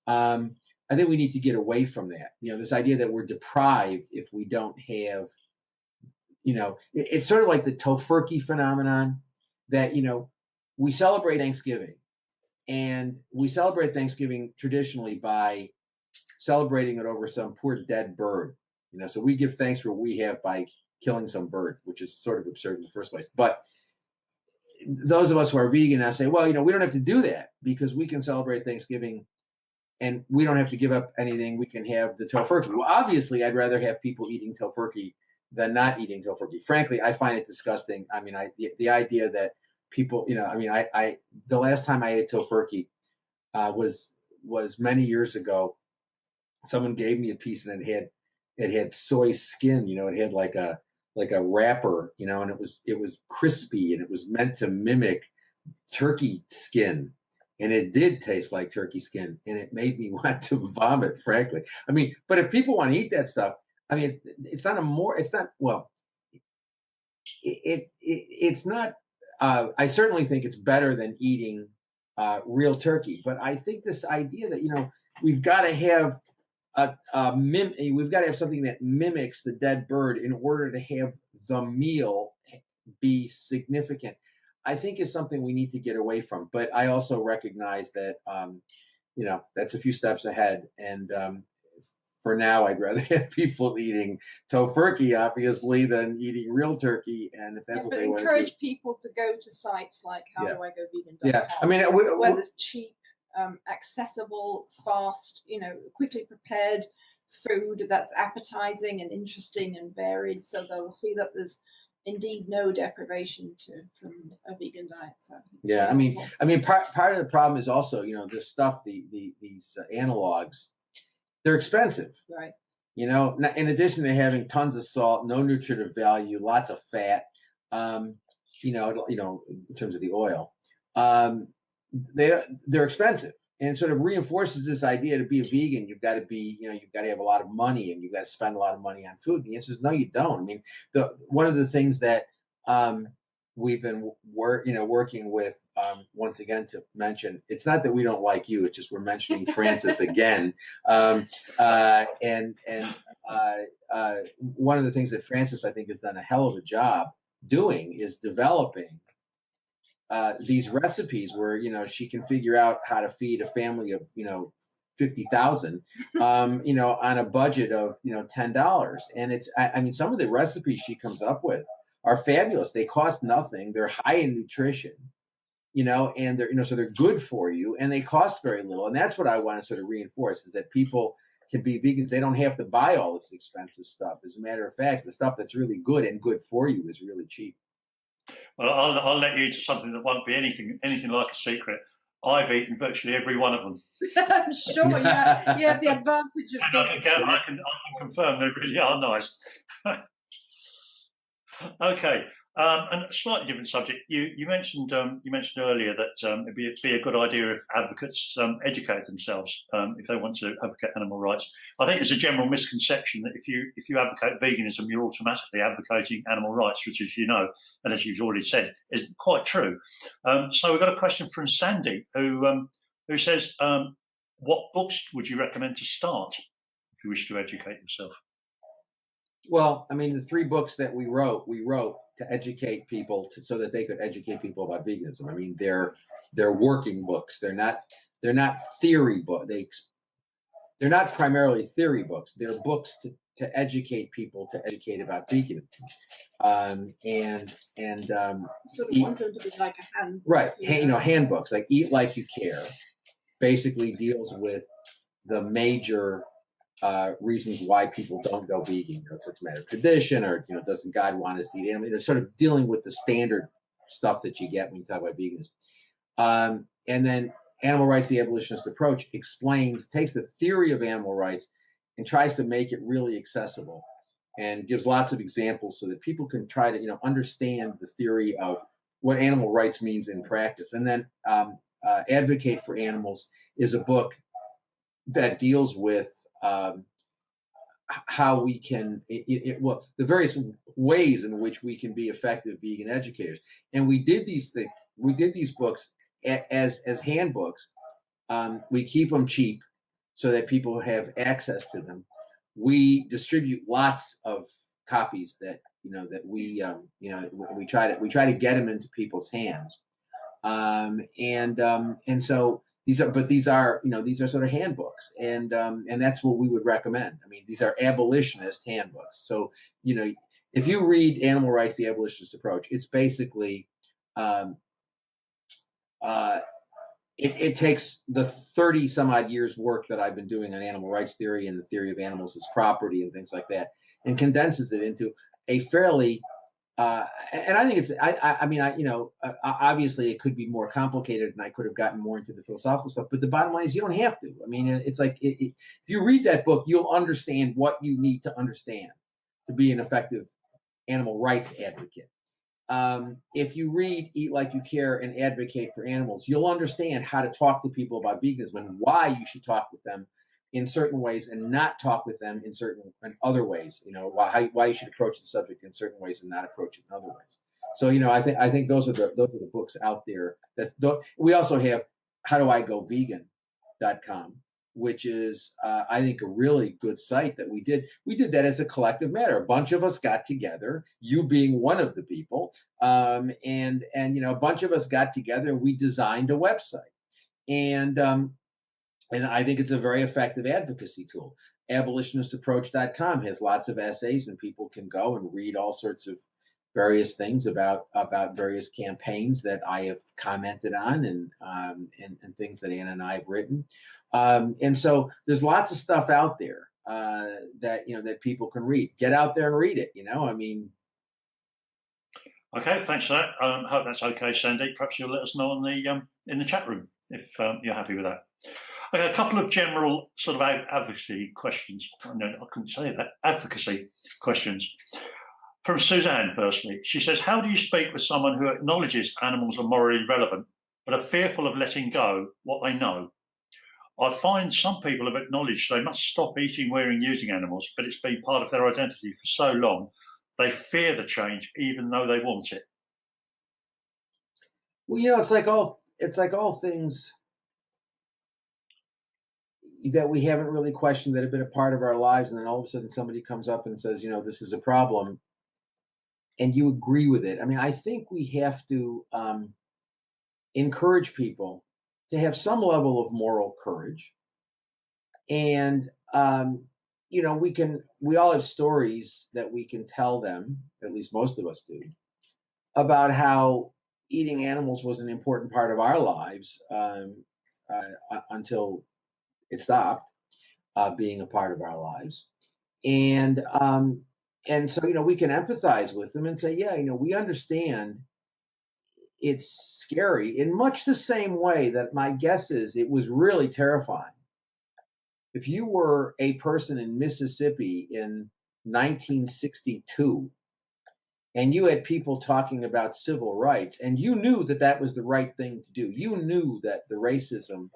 I think we need to get away from that. This idea that we're deprived if we don't have, it's sort of like the tofurkey phenomenon that, we celebrate Thanksgiving, and we celebrate Thanksgiving traditionally by celebrating it over some poor dead bird. So we give thanks for what we have by killing some bird, which is sort of absurd in the first place. But those of us who are vegan now say, well, we don't have to do that because we can celebrate Thanksgiving and we don't have to give up anything. We can have the tofurkey. Well, obviously, I'd rather have people eating tofurkey than not eating tofurkey. Frankly, I find it disgusting. I mean, the idea that people, I the last time I ate tofurkey was many years ago. Someone gave me a piece and it had soy skin. It had like a wrapper, and it was crispy and it was meant to mimic turkey skin. And it did taste like turkey skin, and it made me want to vomit, frankly. I mean, but if people want to eat that stuff, I mean, it's not it's not, I certainly think it's better than eating real turkey. But I think this idea that, we've got to have we've got to have something that mimics the dead bird in order to have the meal be significant, I think is something we need to get away from. But I also recognize that, that's a few steps ahead. And for now, I'd rather have people eating tofurkey, obviously, than eating real turkey. And if that's what they want to do. Encourage people to go to sites like howdoigovegan.com. Yeah, I mean, where there's cheap, accessible, fast, quickly prepared food that's appetizing and interesting and varied. So they'll see that there's indeed no deprivation from a vegan diet. So yeah, I mean, part of the problem is also, this stuff, these analogs, they're expensive, right? In addition to having tons of salt, no nutritive value, lots of fat, in terms of the oil, they're expensive. And it sort of reinforces this idea to be a vegan, you've got to have a lot of money and you've got to spend a lot of money on food. The answer is no, you don't. I mean, one of the things that we've been working with, once again, to mention, it's not that we don't like you, it's just we're mentioning Francis again. And one of the things that Francis, I think, has done a hell of a job doing is developing these recipes where she can figure out how to feed a family of 50,000 on a budget of $10. And it's I mean, some of the recipes she comes up with are fabulous. They cost nothing. They're high in nutrition, and they're so they're good for you, and they cost very little. And that's what I want to sort of reinforce, is that people can be vegans. They don't have to buy all this expensive stuff. As a matter of fact, the stuff that's really good and good for you is really cheap. Well, I'll let you into something that won't be anything like a secret. I've eaten virtually every one of them. I'm sure you have the advantage of I can confirm they really are nice. Okay, and a slightly different subject. You mentioned earlier that it'd be a good idea if advocates educate themselves if they want to advocate animal rights. I think there's a general misconception that if you advocate veganism, you're automatically advocating animal rights, which, as you know, and as you've already said, is quite true. So we've got a question from Sandy who says, "What books would you recommend to start if you wish to educate yourself?" Well, I mean, the 3 books that we wrote to educate people so that they could educate people about veganism. I mean, they're working books. They're not theory book. They're not primarily theory books. They're books to educate people to educate about veganism. And Sort of want them to be like a hand. right, handbooks like Eat Like You Care basically deals with the major reasons why people don't go vegan. It's a matter of tradition, or doesn't God want us to eat animal? Sort of dealing with the standard stuff that you get when you talk about veganism. And then Animal Rights: The Abolitionist Approach takes the theory of animal rights and tries to make it really accessible, and gives lots of examples so that people can try to understand the theory of what animal rights means in practice. And then Advocate for Animals is a book that deals with how we can, the various ways in which we can be effective vegan educators. And we did these things. We did these books as handbooks. We keep them cheap so that people have access to them. We distribute lots of copies that we try to get them into people's hands. And so these are sort of handbooks, and that's what we would recommend. I mean, these are abolitionist handbooks. So if you read Animal Rights: The Abolitionist Approach, it's basically it takes the 30 some odd years work that I've been doing on animal rights theory and the theory of animals as property and things like that, and condenses it into a fairly and I think it's, obviously it could be more complicated and I could have gotten more into the philosophical stuff, but the bottom line is you don't have to. I mean, it's like, if you read that book, you'll understand what you need to understand to be an effective animal rights advocate. If you read Eat Like You Care and Advocate for Animals, you'll understand how to talk to people about veganism and why you should talk with them in certain ways and not talk with them in other ways. Why you should approach the subject in certain ways and not approach it in other ways. So I think those are the books out there. We also have HowDoIGoVegan.com, which is I think a really good site that we did. We did that as a collective matter. A bunch of us got together, you being one of the people, and a bunch of us got together and we designed a website. And I think it's a very effective advocacy tool. Abolitionistapproach.com has lots of essays, and people can go and read all sorts of various things about various campaigns that I have commented on, and things that Anna and I have written. And so there's lots of stuff out there that people can read. Get out there and read it. I mean. Okay, thanks for that. I hope that's okay, Sandy. Perhaps you'll let us know in the chat room if you're happy with that. Okay, a couple of general sort of advocacy questions. No, I couldn't say that. Advocacy questions. From Suzanne, firstly. She says, how do you speak with someone who acknowledges animals are morally relevant, but are fearful of letting go what they know? I find some people have acknowledged they must stop eating, wearing, using animals, but it's been part of their identity for so long, they fear the change, even though they want it. Well, it's like all things that we haven't really questioned that have been a part of our lives, and then all of a sudden somebody comes up and says, this is a problem, and you agree with it. I mean, I think we have to encourage people to have some level of moral courage, and we all have stories that we can tell them, at least most of us do, about how eating animals was an important part of our lives until it stopped being a part of our lives. And so, we can empathize with them and say, yeah, we understand it's scary, in much the same way that my guess is it was really terrifying. If you were a person in Mississippi in 1962 and you had people talking about civil rights, and you knew that that was the right thing to do, you knew that the racism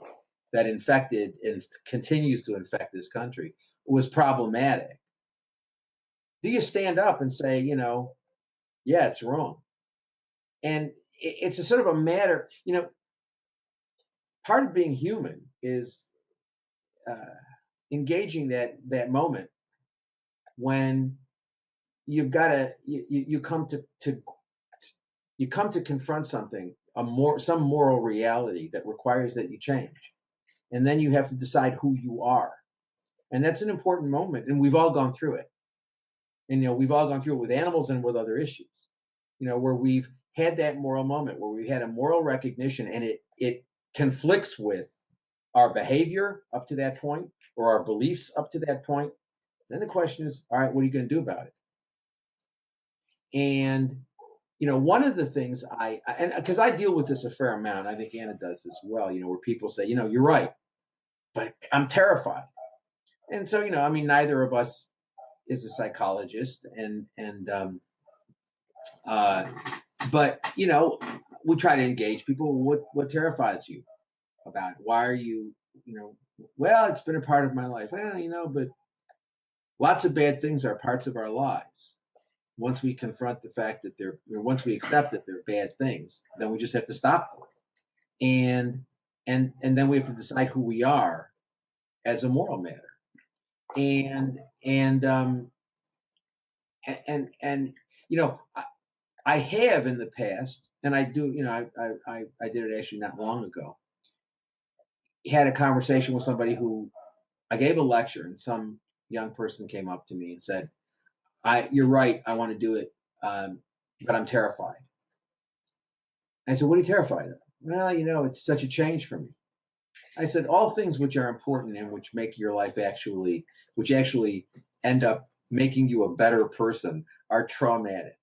that infected and continues to infect this country was problematic, do you stand up and say, yeah, it's wrong? And it's a sort of a matter, part of being human is engaging that moment when you've got to you come to confront something, some moral reality that requires that you change, and then you have to decide who you are, and that's an important moment, and we've all gone through it. And we've all gone through it with animals and with other issues, where we've had that moral moment, where we had a moral recognition, and it conflicts with our behavior up to that point, or our beliefs up to that point. Then the question is, all right, what are you going to do about it? And one of the things and because I deal with this a fair amount, I think Anna does as well, where people say, you're right, but I'm terrified. And so, neither of us is a psychologist, but we try to engage people. What terrifies you about it? Why are you, well, it's been a part of my life. Well, but lots of bad things are parts of our lives. Once we confront the fact that once we accept that they're bad things, then we just have to stop them. And then we have to decide who we are as a moral matter. And I have in the past, and I do, I did it actually not long ago, had a conversation with somebody who I gave a lecture, and some young person came up to me and said, you're right, I want to do it, but I'm terrified. I said, what are you terrified of? Well, it's such a change for me. I said, all things which are important and which make your life which actually end up making you a better person are traumatic.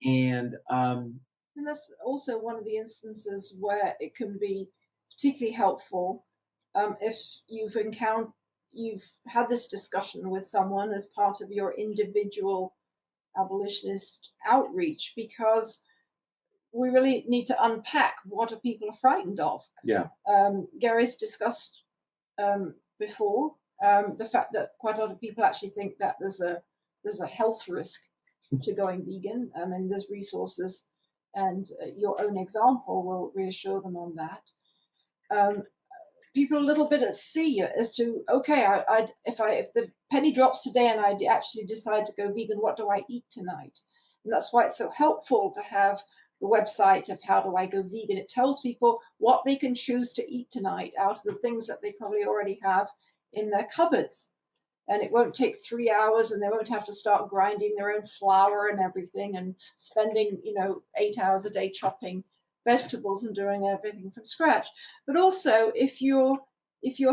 And that's also one of the instances where it can be particularly helpful if you've had this discussion with someone as part of your individual abolitionist outreach, because we really need to unpack what are people frightened of. Yeah. Gary's discussed before the fact that quite a lot of people actually think that there's a health risk to going vegan, and there's resources, and your own example will reassure them on that. People are a little bit at sea as to, okay, if the penny drops today and I actually decide to go vegan, what do I eat tonight? And that's why it's so helpful to have the website of How Do I Go Vegan. It tells people what they can choose to eat tonight out of the things that they probably already have in their cupboards. And it won't take 3 hours, and they won't have to start grinding their own flour and everything and spending, 8 hours a day chopping vegetables and doing everything from scratch. But also, if you're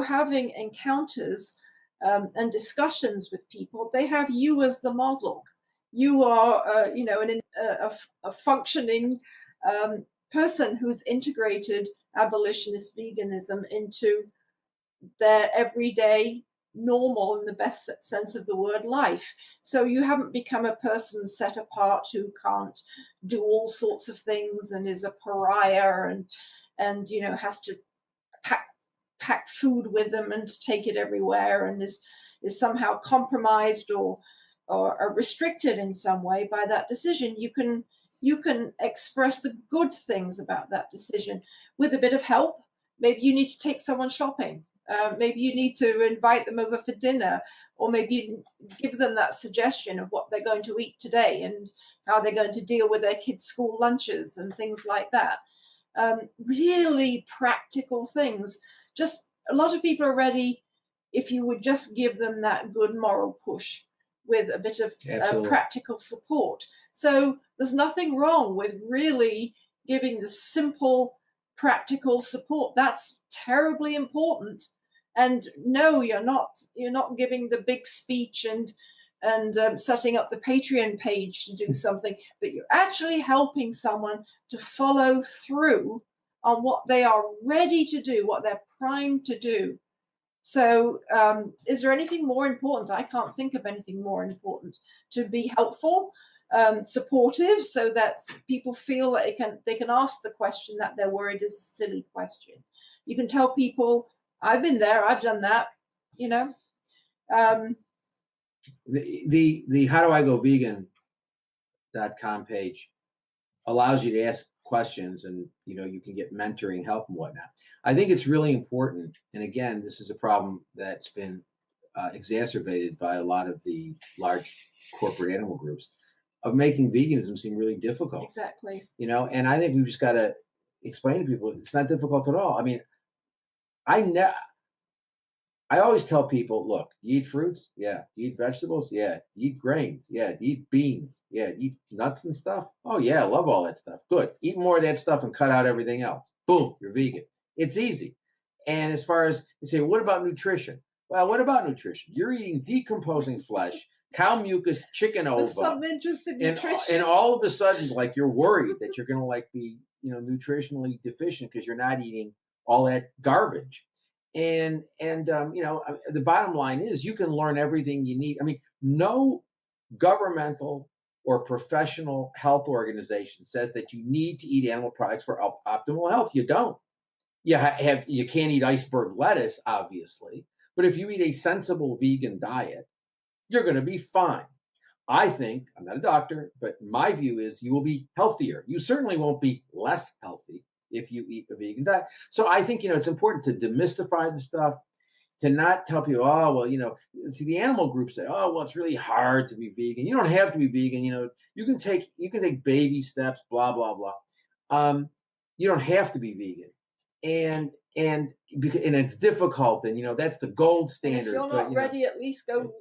having encounters and discussions with people, they have you as the model. You are, a functioning person who's integrated abolitionist veganism into their everyday, normal, in the best sense of the word, life. So you haven't become a person set apart who can't do all sorts of things and is a pariah and has to pack food with them and take it everywhere, and is somehow compromised or restricted in some way by that decision. You can express the good things about that decision with a bit of help. Maybe you need to take someone shopping. Maybe you need to invite them over for dinner, or maybe you give them that suggestion of what they're going to eat today and how they're going to deal with their kids' school lunches and things like that. Really practical things. Just a lot of people are ready if you would just give them that good moral push with a bit of practical support. So there's nothing wrong with really giving the simple, practical support. That's terribly important. And no, you're not giving the big speech and setting up the Patreon page to do something, but you're actually helping someone to follow through on what they are ready to do, what they're primed to do. So is there anything more important? I can't think of anything more important. To be helpful, supportive, so that people feel that they can ask the question that they're worried is a silly question. You can tell people, I've been there, I've done that, The How Do I Go Vegan.com page allows you to ask questions, and you can get mentoring help and whatnot. I think it's really important, and again, this is a problem that's been exacerbated by a lot of the large corporate animal groups, of making veganism seem really difficult. Exactly. And I think we've just got to explain to people it's not difficult at all. I mean, I always tell people, look, you eat fruits? Yeah. You eat vegetables? Yeah. You eat grains? Yeah. You eat beans? Yeah. You eat nuts and stuff? Oh, yeah. I love all that stuff. Good. Eat more of that stuff and cut out everything else. Boom. You're vegan. It's easy. And as far as you say, what about nutrition? Well, what about nutrition? You're eating decomposing flesh, cow mucus, chicken ova. There's some interest in nutrition. And all of a sudden, like, you're worried that you're going to be, nutritionally deficient because you're not eating all that garbage. And the bottom line is you can learn everything you need. I mean, no governmental or professional health organization says that you need to eat animal products for optimal health. You don't. You can't eat iceberg lettuce, obviously, but if you eat a sensible vegan diet, you're going to be fine. I think, I'm not a doctor, but my view is you will be healthier. You certainly won't be less healthy if you eat a vegan diet. So I think, it's important to demystify the stuff, to not tell people, oh, well, see, the animal groups say, oh, well, it's really hard to be vegan. You don't have to be vegan. You can take baby steps, blah, blah, blah. You don't have to be vegan. And it's difficult, and that's the gold standard. And if you're not ready, at least go,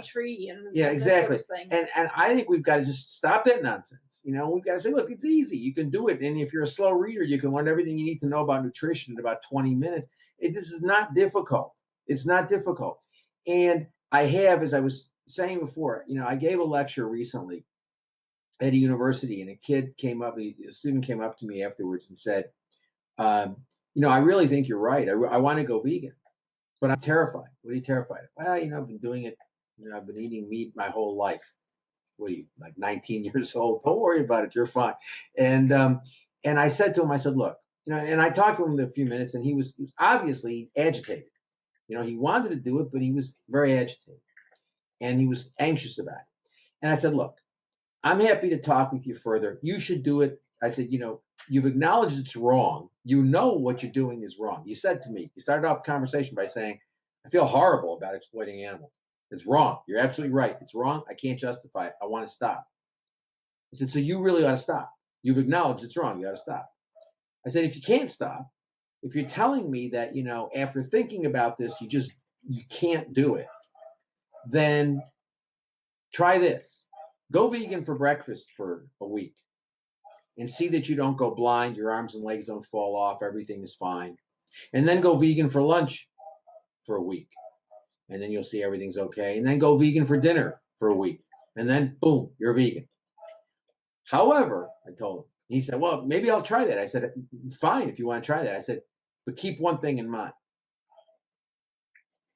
tree and exactly. Sort of and I think we've got to just stop that nonsense. We've got to say, look, it's easy. You can do it, and if you're a slow reader, you can learn everything you need to know about nutrition in about 20 minutes. This is not difficult. It's not difficult. And I have, as I was saying before, I gave a lecture recently at a university, and a student came up to me afterwards and said, I really think you're right. I want to go vegan, but I'm terrified. What are you terrified of? Well, I've been doing it. I've been eating meat my whole life. What are you, like 19 years old? Don't worry about it. You're fine. And I said to him, I said, look, and I talked to him in a few minutes, and he was obviously agitated. He wanted to do it, but he was very agitated, and he was anxious about it. And I said, look, I'm happy to talk with you further. You should do it. I said, you've acknowledged it's wrong. You know what you're doing is wrong. You said to me, you started off the conversation by saying, I feel horrible about exploiting animals. It's wrong. You're absolutely right. It's wrong. I can't justify it. I want to stop. I said, so you really ought to stop. You've acknowledged it's wrong. You ought to stop. I said, if you can't stop, if you're telling me that, after thinking about this, you can't do it, then try this. Go vegan for breakfast for a week and see that you don't go blind, your arms and legs don't fall off, everything is fine. And then go vegan for lunch for a week. And then you'll see everything's okay. And then go vegan for dinner for a week. And then, boom, you're vegan. However, I told him, he said, well, maybe I'll try that. I said, fine, if you want to try that. I said, but keep one thing in mind.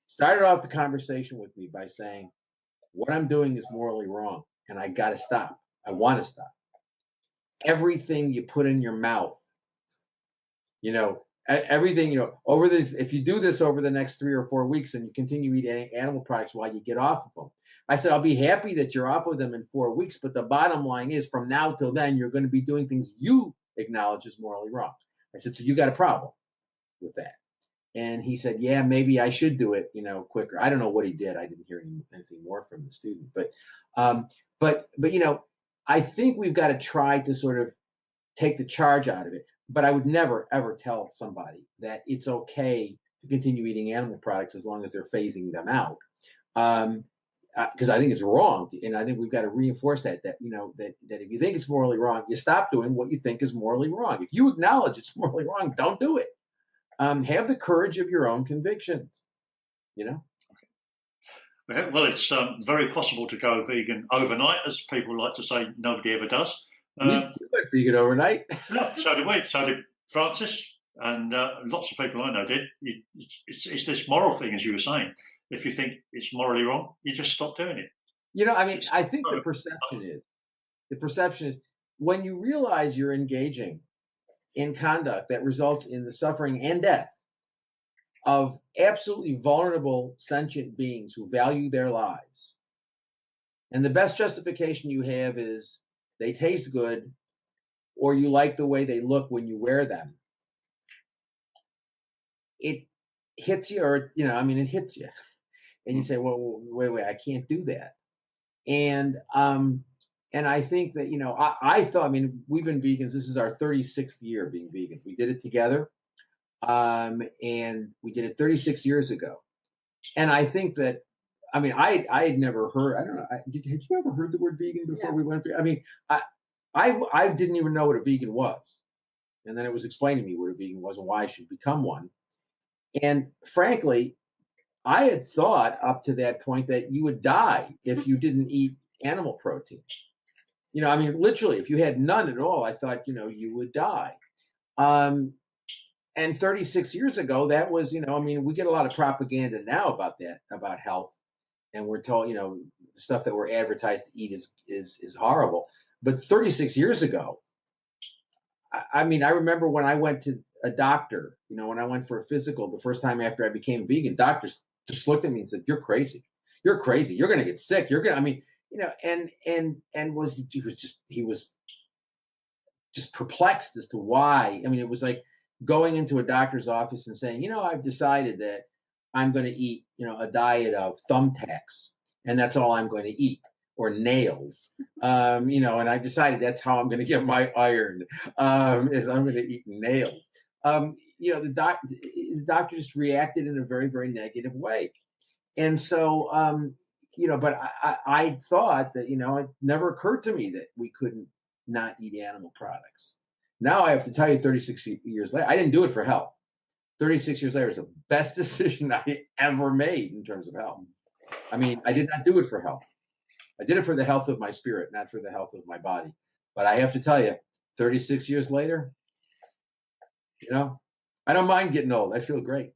Started off the conversation with me by saying, what I'm doing is morally wrong, and I got to stop. I want to stop. Everything you put in your mouth, everything, over this, if you do this over the next 3 or 4 weeks and you continue eating animal products while you get off of them, I said, I'll be happy that you're off of them in 4 weeks. But the bottom line is from now till then, you're going to be doing things you acknowledge is morally wrong. I said, so you got a problem with that. And he said, yeah, maybe I should do it, quicker. I don't know what he did. I didn't hear anything more from the student, but I think we've got to try to sort of take the charge out of it. But I would never, ever tell somebody that it's okay to continue eating animal products as long as they're phasing them out. Because I think it's wrong. And I think we've got to reinforce that if you think it's morally wrong, you stop doing what you think is morally wrong. If you acknowledge it's morally wrong, don't do it. Have the courage of your own convictions, Well, it's very possible to go vegan overnight, as people like to say. Nobody ever does. You went vegan overnight. Yeah, so did we. So did Francis, and lots of people I know did. It's this moral thing, as you were saying. If you think it's morally wrong, you just stop doing it. I think the perception is when you realize you're engaging in conduct that results in the suffering and death of absolutely vulnerable sentient beings who value their lives. And the best justification you have is they taste good or you like the way they look when you wear them. It hits you, it hits you. And you say, well, wait, I can't do that. And I think that, I thought, I mean, we've been vegans. This is our 36th year being vegans. We did it together. And we did it 36 years ago. And I think that, I mean, I had never heard, I don't know, had you ever heard the word vegan before we went? I mean, I didn't even know what a vegan was. And then it was explained to me what a vegan was and why I should become one. And frankly, I had thought up to that point that you would die if you didn't eat animal protein. I mean, literally, if you had none at all, I thought, you would die. And 36 years ago, that was, I mean, we get a lot of propaganda now about that, about health. And we're told, the stuff that we're advertised to eat is horrible. But 36 years ago, I mean, I remember when I went to a doctor, when I went for a physical the first time after I became vegan, doctors just looked at me and said, "You're crazy. You're crazy. You're going to get sick. You're going to," I mean, and he was just perplexed as to why. I mean, it was like going into a doctor's office and saying, I've decided that I'm going to eat, a diet of thumbtacks, and that's all I'm going to eat, or nails, and I decided that's how I'm going to get my iron, is I'm going to eat nails. The doctor just reacted in a very, very negative way. And so, but I thought that, it never occurred to me that we couldn't not eat animal products. Now I have to tell you, 36 years later, I didn't do it for health. 36 years later is the best decision I ever made in terms of health. I mean, I did not do it for health. I did it for the health of my spirit, not for the health of my body. But I have to tell you, 36 years later, I don't mind getting old. I feel great.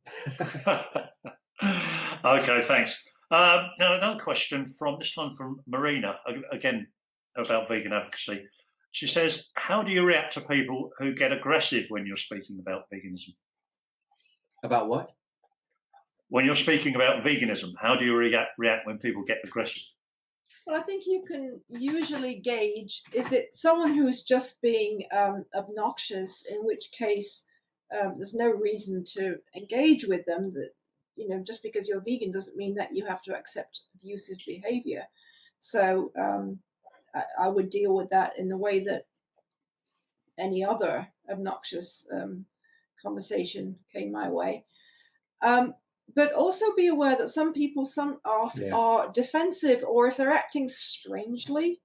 Okay, thanks. Now another question this time from Marina, again about vegan advocacy. She says, how do you react to people who get aggressive when you're speaking about veganism? About what? When you're speaking about veganism, how do you react when people get aggressive? Well, I think you can usually gauge, is it someone who's just being obnoxious, in which case there's no reason to engage with them. That, just because you're vegan doesn't mean that you have to accept abusive behavior. So I would deal with that in the way that any other obnoxious conversation came my way. But also be aware that some people are defensive, or if they're acting strangely,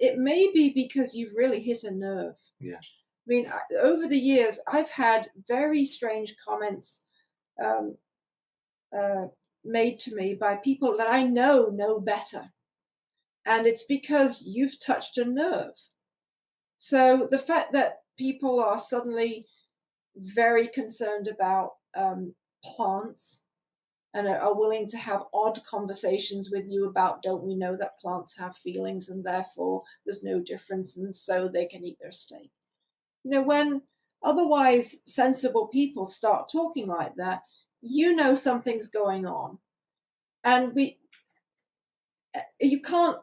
it may be because you've really hit a nerve. Yeah. I mean, over the years, I've had very strange comments made to me by people that I know better. And it's because you've touched a nerve. So the fact that people are suddenly very concerned about plants and are willing to have odd conversations with you about, don't we know that plants have feelings and therefore there's no difference and so they can eat their steak. When otherwise sensible people start talking like that, something's going on. And you can't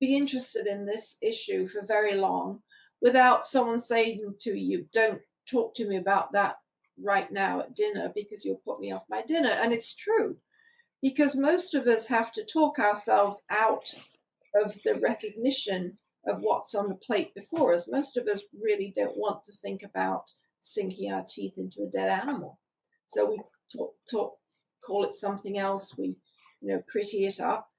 be interested in this issue for very long without someone saying to you, don't talk to me about that right now at dinner because you'll put me off my dinner. And it's true, because most of us have to talk ourselves out of the recognition of what's on the plate before us. Most of us really don't want to think about sinking our teeth into a dead animal. So we call it something else. We, pretty it up.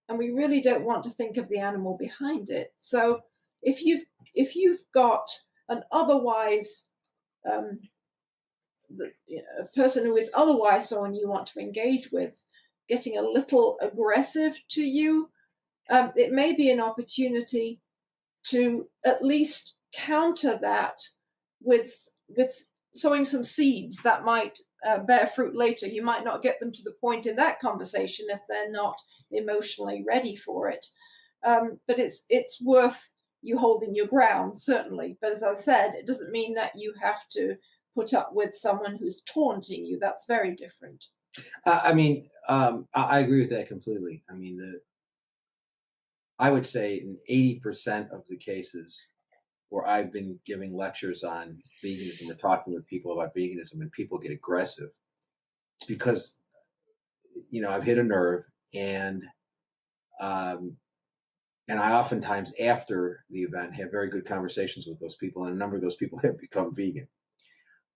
And we really don't want to think of the animal behind it. So if you've got an otherwise a person who is otherwise someone you want to engage with getting a little aggressive to you, it may be an opportunity to at least counter that with sowing some seeds that might bear fruit later. You might not get them to the point in that conversation if they're not emotionally ready for it. But it's worth you holding your ground, certainly. But as I said, it doesn't mean that you have to put up with someone who's taunting you. That's very different. I agree with that completely. I mean, I would say in 80% of the cases where I've been giving lectures on veganism or talking with people about veganism and people get aggressive, it's because, I've hit a nerve, and I oftentimes after the event have very good conversations with those people, and a number of those people have become vegan.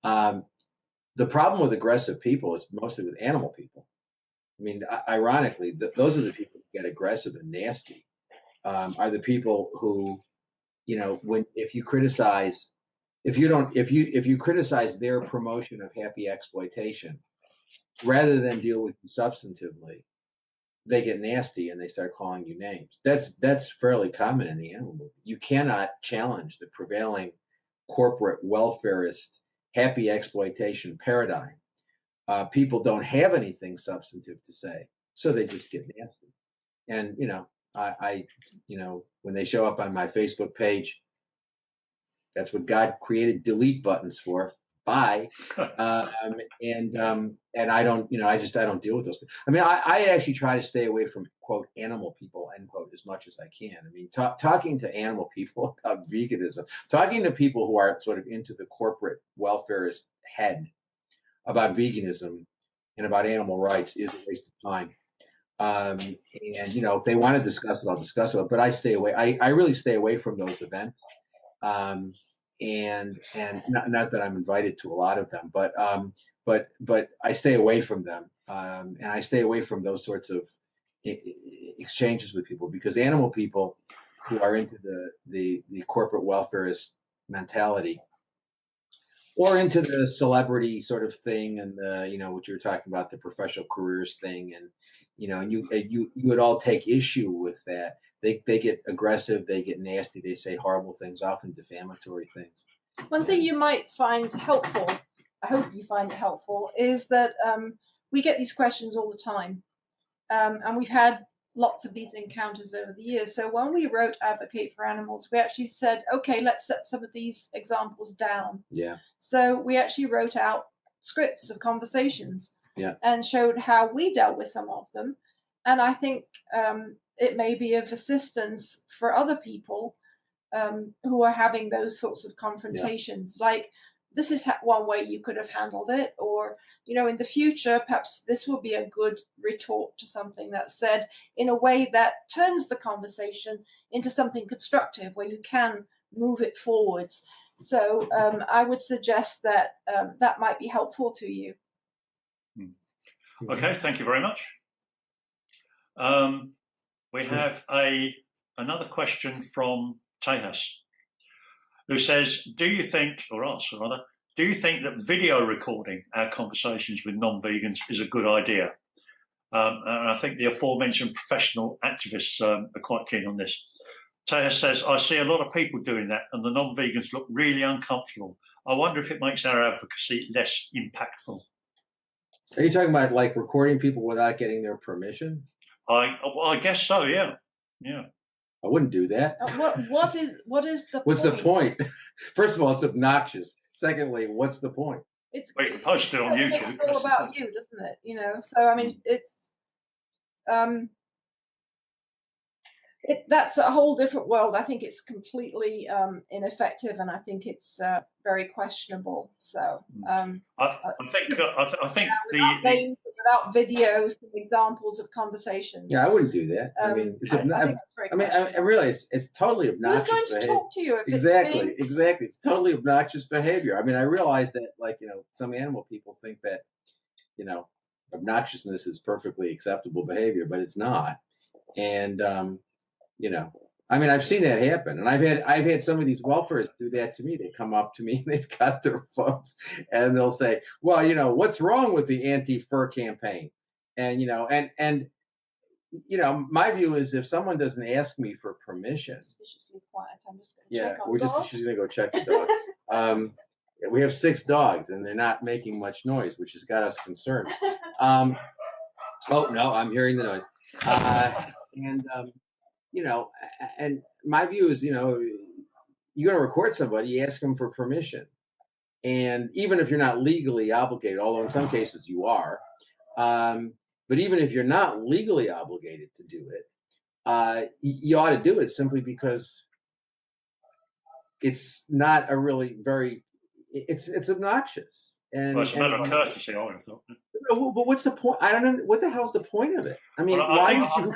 The problem with aggressive people is mostly with animal people. I mean, ironically, those are the people who get aggressive and nasty. Are the people who, if you criticize, if you criticize their promotion of happy exploitation, rather than deal with you substantively, they get nasty and they start calling you names. That's fairly common in the animal movement. You cannot challenge the prevailing corporate welfarist happy exploitation paradigm. People don't have anything substantive to say, so they just get nasty. And I when they show up on my Facebook page, that's what God created delete buttons for. Bye. And I don't, I don't deal with those. I mean, I actually try to stay away from quote animal people end quote as much as I can. I mean, talking to animal people about veganism, talking to people who are sort of into the corporate welfarist head about veganism and about animal rights is a waste of time. And if they want to discuss it, I'll discuss it. But I stay away. I really stay away from those events. And not that I'm invited to a lot of them, but I stay away from them, and I stay away from those sorts of exchanges with people, because animal people who are into the corporate welfarist mentality, or into the celebrity sort of thing, and the what you're talking about, the professional careers thing, and you would all take issue with that. They get aggressive, they get nasty, they say horrible things, often defamatory things. One thing you might find helpful, I hope you find it helpful, is that we get these questions all the time. And we've had lots of these encounters over the years. So when we wrote Advocate for Animals, we actually said, okay, let's set some of these examples down. Yeah. So we actually wrote out scripts of conversations, yeah, and showed how we dealt with some of them. And I think it may be of assistance for other people who are having those sorts of confrontations. Yeah. Like, this is one way you could have handled it, or in the future, perhaps this will be a good retort to something that's said in a way that turns the conversation into something constructive, where you can move it forwards. So I would suggest that that might be helpful to you. Okay, thank you very much. We have another question from Tejas, who says, do you think that video recording our conversations with non-vegans is a good idea? And I think the aforementioned professional activists are quite keen on this. Tejas says, I see a lot of people doing that, and the non-vegans look really uncomfortable. I wonder if it makes our advocacy less impactful. Are you talking about like recording people without getting their permission? I guess so, yeah. I wouldn't do that. What's the point? First of all, it's obnoxious. Secondly, what's the point? You can post it on YouTube. It's all about you, doesn't it? So I mean, it's that's a whole different world. I think it's completely ineffective, and I think it's very questionable. So I think without videos and examles of conversations. Yeah, I wouldn't do that. I mean, I think that's very I realize it's totally obnoxious. Who's going to talk to you? If exactly. It's totally obnoxious behavior. I mean, I realize that, like, some animal people think that, obnoxiousness is perfectly acceptable behavior, but it's not. And I mean, I've seen that happen, and I've had some of these welfareists do that to me. They come up to me and they've got their phones, and they'll say, "Well, what's wrong with the anti-fur campaign?" And my view is, if someone doesn't ask me for permission, suspiciously quiet. I'm just going to check on we're dogs. just going to go check the dog. We have 6 dogs, and they're not making much noise, which has got us concerned. Oh no, I'm hearing the noise, and my view is, you're going to record somebody, you ask them for permission. And even if you're not legally obligated, although in some cases you are, but even if you're not legally obligated to do it, you ought to do it simply because it's not a really it's obnoxious. And it's a matter of courtesy, I would have thought. But what's the point? I don't know. What the hell's the point of it? I mean, Well, why would you?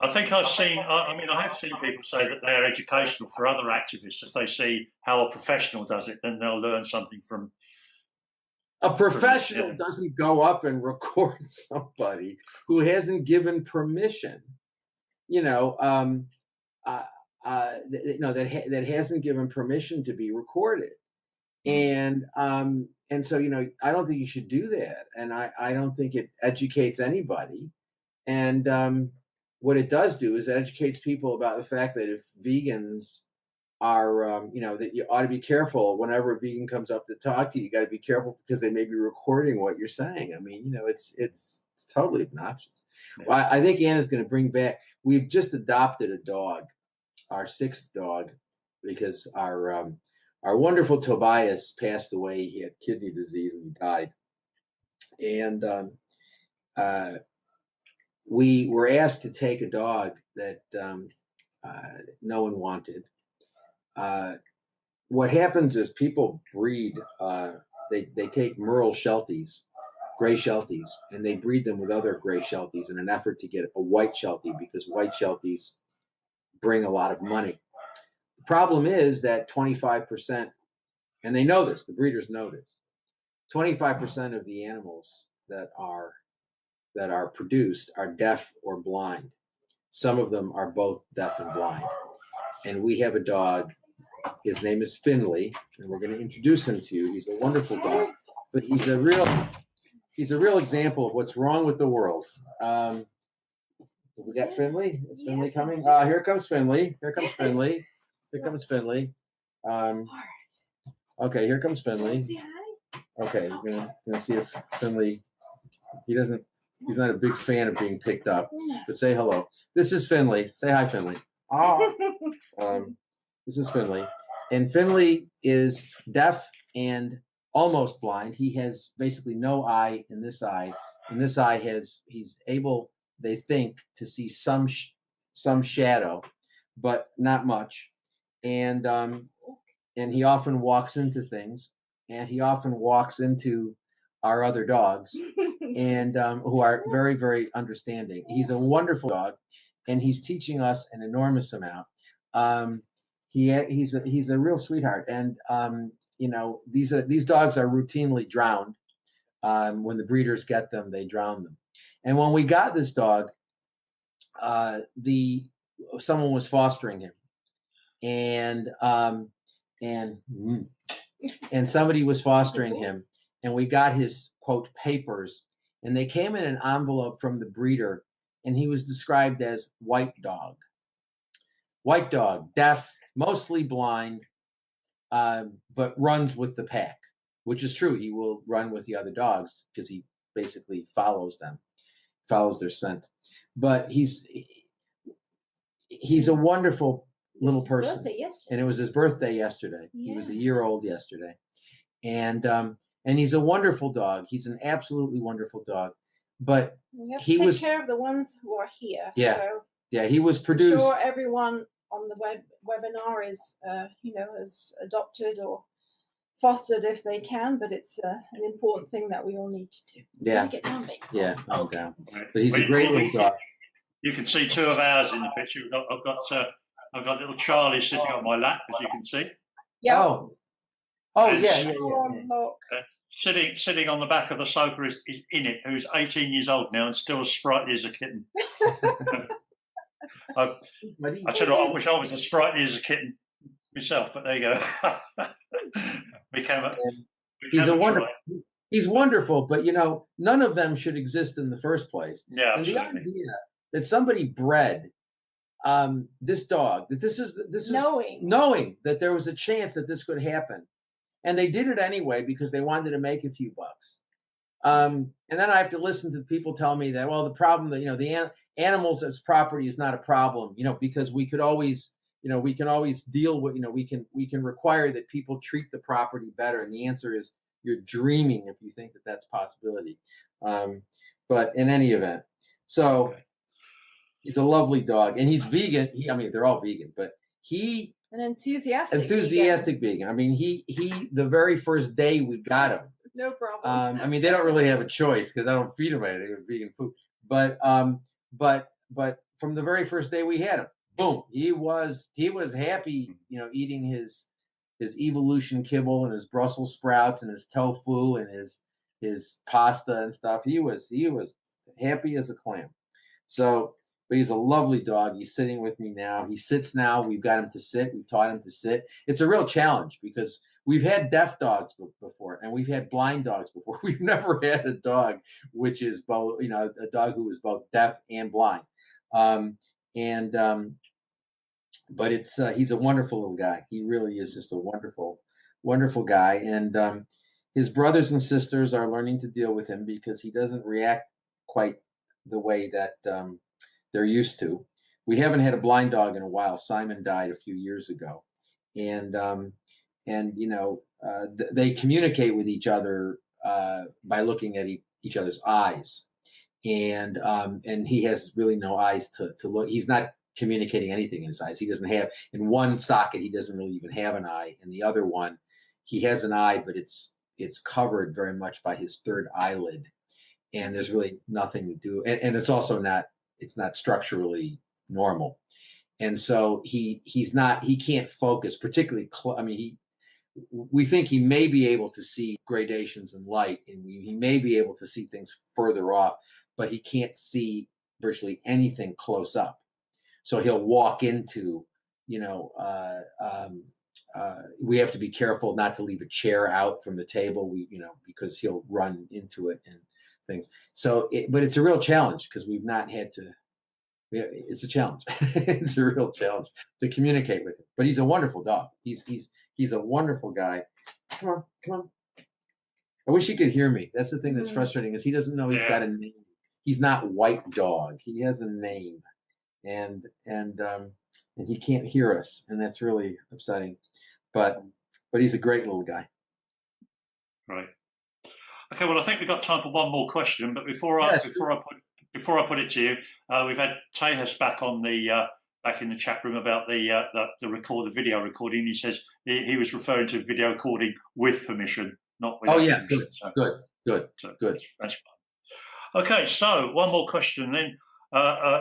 I think I've seen, I mean, I have seen people say that they're educational for other activists. If they see how a professional does it, then they'll learn something from. A professional doesn't go up and record somebody who hasn't given permission. That hasn't given permission to be recorded. And so, I don't think you should do that. And I don't think it educates anybody. And what it does do is it educates people about the fact that if vegans are, that you ought to be careful whenever a vegan comes up to talk to you. You got to be careful because they may be recording what you're saying. I mean, it's totally obnoxious. Yeah. Well, I think Anna's going to bring back. We've just adopted a dog, our 6th dog, because our wonderful Tobias passed away. He had kidney disease and he died. And we were asked to take a dog that no one wanted. What happens is people breed, they take Merle Shelties, gray Shelties, and they breed them with other gray Shelties in an effort to get a white Sheltie, because white Shelties bring a lot of money. The problem is that 25%, and they know this, the breeders know this, 25% of the animals that are produced are deaf or blind. Some of them are both deaf and blind. And we have a dog. His name is Finley, and we're going to introduce him to you. He's a wonderful dog, but he's a real example of what's wrong with the world. We got Finley. Is Finley coming? Here comes Finley. Here comes Finley. Here comes Finley. Okay, here comes Finley. Okay, we're gonna see if Finley. He's not a big fan of being picked up, but say hello. This is Finley. Say hi, Finley. This is Finley. And Finley is deaf and almost blind. He has basically no eye in this eye. And this eye he's able, they think, to see some shadow, but not much. And he often walks into things, and he often walks into our other dogs, and who are very, very understanding. He's a wonderful dog, and he's teaching us an enormous amount. He's a real sweetheart, and these dogs are routinely drowned. When the breeders get them, they drown them. And when we got this dog, someone was fostering him, and somebody was fostering him, and we got his quote papers, and they came in an envelope from the breeder, and he was described as white dog. White dog, deaf, mostly blind, but runs with the pack, which is true. He will run with the other dogs because he basically follows them, follows their scent. But he's a wonderful little person. And it was his birthday yesterday. Yeah. He was a year old yesterday. And he's a wonderful dog. He's an absolutely wonderful dog. But we have to take care of the ones who are here. Yeah. So yeah, he was produced. I'm sure everyone on the webinar is, has adopted or fostered if they can, but it's an important thing that we all need to do. Yeah. Get down, baby. Yeah, no doubt. But he's a great little dog. You can see 2 of ours in the picture. I've got little Charlie sitting on my lap, as you can see. Yeah. Yeah. Sitting on the back of the sofa is in it, who's 18 years old now and still as sprightly as a kitten. I tell you what, I wish I was as sprightly as a kitten myself, but there you go. He's wonderful, but none of them should exist in the first place. Yeah, and the idea that somebody bred this dog, that this is knowing that there was a chance that this could happen, and they did it anyway because they wanted to make a few bucks. And then I have to listen to people tell me that, well, the problem that, the animals as property is not a problem, because we could always, we can always deal with, we can require that people treat the property better. And the answer is you're dreaming if you think that that's a possibility. But in any event, so he's a lovely dog, and he's vegan. They're all vegan, but an enthusiastic vegan. I mean, he the very first day we got him, No problem. I mean, they don't really have a choice because I don't feed them anything with vegan food. But from the very first day we had him, boom, he was happy, eating his evolution kibble and his Brussels sprouts and his tofu and his pasta and stuff. He was happy as a clam. So, but he's a lovely dog. He's sitting with me now. He sits now. We've got him to sit. We've taught him to sit. It's a real challenge because we've had deaf dogs before, and we've had blind dogs before. We've never had a dog which is both, a dog who is both deaf and blind. But he's a wonderful little guy. He really is just a wonderful, wonderful guy. And his brothers and sisters are learning to deal with him because he doesn't react quite the way that they're used to. We haven't had a blind dog in a while. Simon died a few years ago, and they communicate with each other by looking at each other's eyes, and he has really no eyes to look. He's not communicating anything in his eyes. He doesn't have, in one socket he doesn't really even have an eye, and the other one he has an eye, but it's covered very much by his third eyelid, and there's really nothing to do, and it's also not structurally normal, and so he can't focus particularly. We think he may be able to see gradations in light, and he may be able to see things further off, but he can't see virtually anything close up. So he'll walk into, we have to be careful not to leave a chair out from the table, because he'll run into it and things. So, but it's a real challenge because we've not had to. It's a challenge. It's a real challenge to communicate with him. But he's a wonderful dog. He's a wonderful guy. Come on. I wish he could hear me. That's the thing that's frustrating is he doesn't know he's got a name. He's not White Dog. He has a name, and he can't hear us, and that's really upsetting. But he's a great little guy. Right. Okay. Well, I think we've got time for one more question, but before I put it to you, we've had Tejas back on back in the chat room about the video recording. He says he was referring to video recording with permission, not without permission. Good. Good. That's fine. Okay, so one more question then.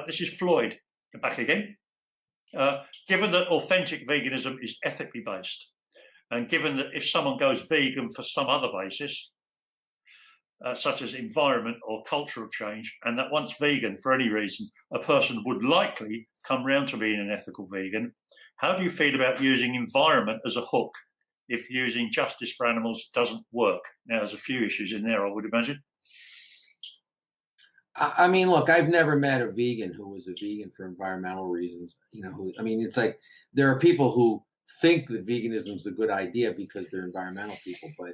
This is Floyd back again. Given that authentic veganism is ethically based, and given that if someone goes vegan for some other basis, such as environment or cultural change, and that once vegan for any reason, a person would likely come round to being an ethical vegan, how do you feel about using environment as a hook if using justice for animals doesn't work? Now, there's a few issues in there, I would imagine. I mean, look, I've never met a vegan who was a vegan for environmental reasons. It's like there are people who think that veganism is a good idea because they're environmental people, but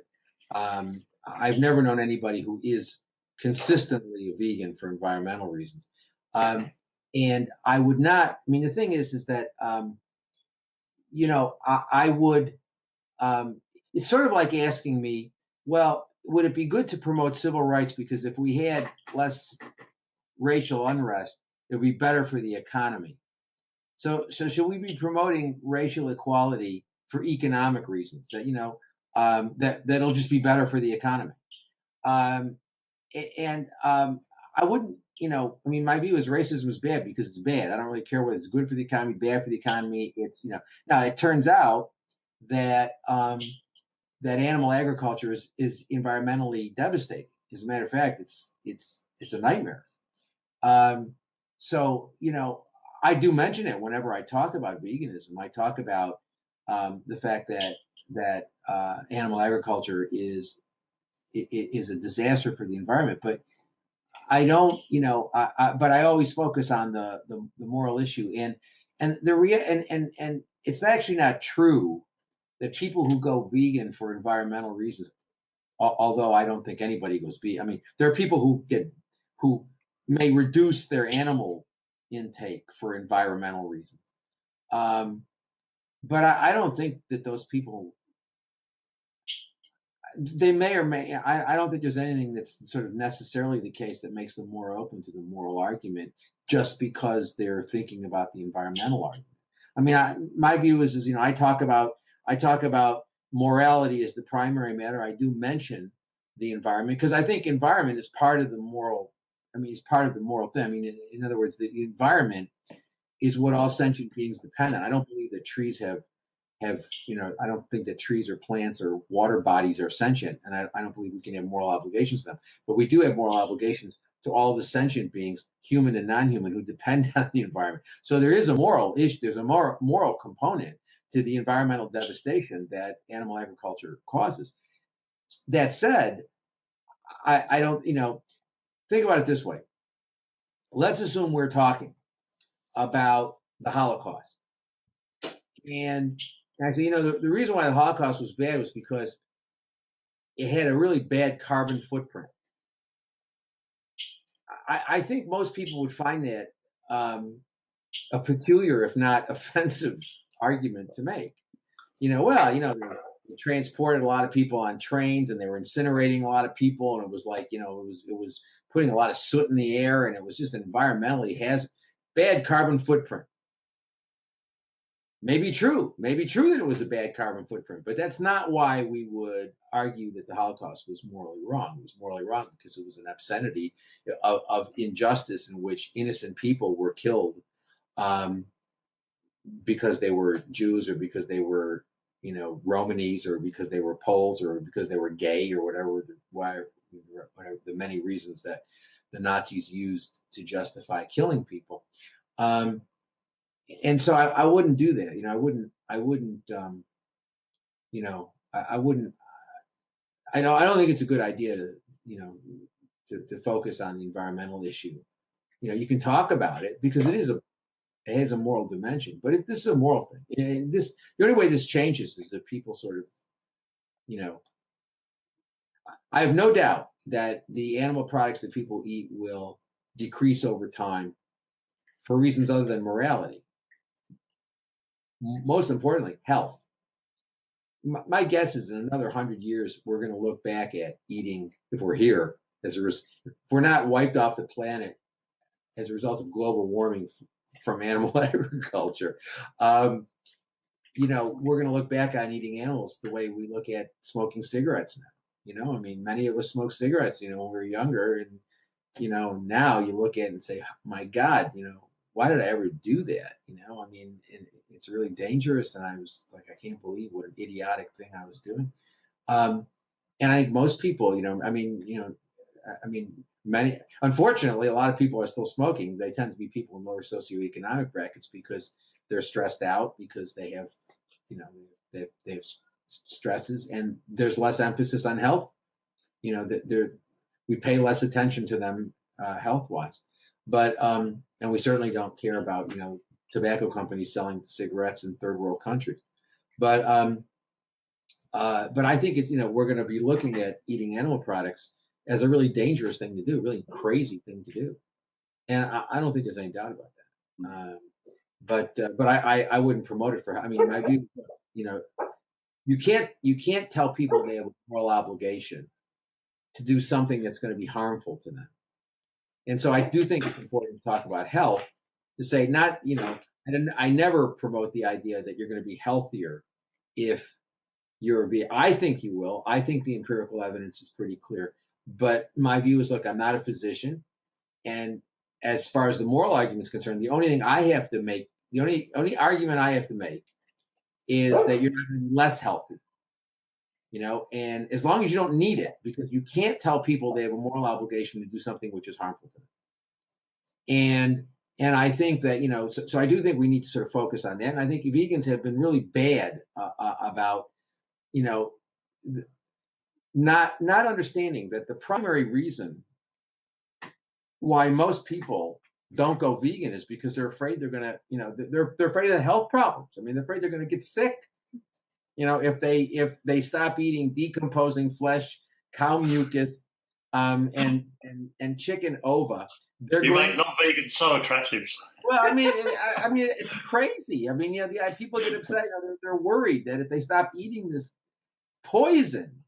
I've never known anybody who is consistently a vegan for environmental reasons. And I would not, the thing is that, I would, it's sort of like asking me, well, would it be good to promote civil rights? Because if we had less racial unrest, it would be better for the economy. So should we be promoting racial equality for economic reasons? That'll just be better for the economy. I wouldn't, my view is racism is bad because it's bad. I don't really care whether it's good for the economy, bad for the economy. It's, now it turns out that that animal agriculture is environmentally devastating. As a matter of fact, it's a nightmare. So, I do mention it whenever I talk about veganism. I talk about the fact that animal agriculture is a disaster for the environment, but I don't, but I always focus on the moral issue, and it's actually not true that people who go vegan for environmental reasons, although I don't think anybody goes vegan. There are people who may reduce their animal intake for environmental reasons. But I don't think that those people, they may or may, I don't think there's anything that's sort of necessarily the case that makes them more open to the moral argument just because they're thinking about the environmental argument. My view is I talk about morality as the primary matter. I do mention the environment, because I think environment is part of the moral. I mean, it's part of the moral thing. I mean, in other words, the environment is what all sentient beings depend on. I don't believe that trees have I don't think that trees or plants or water bodies are sentient, and I don't believe we can have moral obligations to them. But we do have moral obligations to all the sentient beings, human and non-human, who depend on the environment. So there is a moral issue. There's a moral component to the environmental devastation that animal agriculture causes. That said, I don't, think about it this way. Let's assume we're talking about the Holocaust. And actually, the reason why the Holocaust was bad was because it had a really bad carbon footprint. I think most people would find that a peculiar, if not offensive, argument to make. They transported a lot of people on trains, and they were incinerating a lot of people, and it was like, it was putting a lot of soot in the air, and it was just environmentally has bad carbon footprint. Maybe true that it was a bad carbon footprint, but that's not why we would argue that the Holocaust was morally wrong. It was morally wrong because it was an obscenity of injustice in which innocent people were killed because they were Jews, or because they were, Romanis, or because they were Poles, or because they were gay, or whatever the many reasons that the Nazis used to justify killing people. And so I wouldn't do that. I don't think it's a good idea to focus on the environmental issue. You can talk about it because it has a moral dimension, but this is a moral thing. The only way this changes is that people sort of, I have no doubt that the animal products that people eat will decrease over time for reasons other than morality. Most importantly, health. My guess is in another 100 years, we're going to look back at eating, if we're here, if we're not wiped off the planet as a result of global warming from animal agriculture, we're going to look back on eating animals the way we look at smoking cigarettes now. Many of us smoked cigarettes, when we were younger, and now you look at it and say, my God, why did I ever do that? It's really dangerous. And I was like, I can't believe what an idiotic thing I was doing. And I think most people, unfortunately, a lot of people are still smoking. They tend to be people in lower socioeconomic brackets because they're stressed out, because they have, they have stresses, and there's less emphasis on health. We pay less attention to them health-wise. But and we certainly don't care about tobacco companies selling cigarettes in third world countries. But I think it's we're going to be looking at eating animal products as a really dangerous thing to do, really crazy thing to do, and I don't think there's any doubt about that. But I wouldn't promote it for. My view, you can't tell people they have a moral obligation to do something that's going to be harmful to them. And so I do think it's important to talk about health, to say I never promote the idea that you're going to be healthier if you're vegan. I think you will. I think the empirical evidence is pretty clear. But my view is, look, I'm not a physician. And as far as the moral argument is concerned, the only argument I have to make is that you're not going to be less healthy. And as long as you don't need it, because you can't tell people they have a moral obligation to do something which is harmful to them. And I think that, so I do think we need to sort of focus on that. And I think vegans have been really bad about, not understanding that the primary reason why most people don't go vegan is because they're afraid they're going to, they're afraid of the health problems. They're afraid they're going to get sick. If they stop eating decomposing flesh, cow mucus, and chicken ova, you make non-vegan so attractive. Well, it's crazy. People get upset. They're worried that if they stop eating this poison,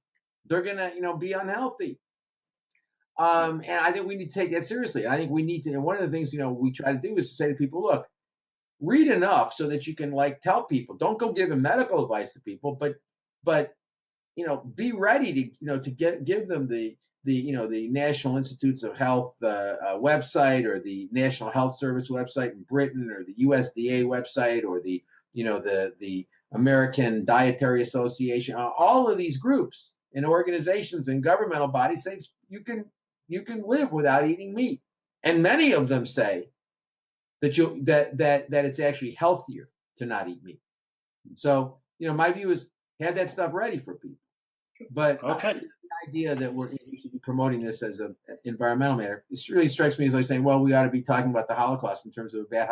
they're gonna, be unhealthy. And I think we need to take that seriously. I think we need to. And one of the things, we try to do is to say to people, look, read enough so that you can tell people. Don't go giving medical advice to people, but be ready to give them the National Institutes of Health website, or the National Health Service website in Britain, or the USDA website, or the American Dietary Association. All of these groups and organizations and governmental bodies say you can live without eating meat, and many of them say that it's actually healthier to not eat meat. So my view is have that stuff ready for people. But Okay. The idea that we should be promoting this as an environmental matter, this really strikes me as like saying, well, we ought to be talking about the Holocaust in terms of a bad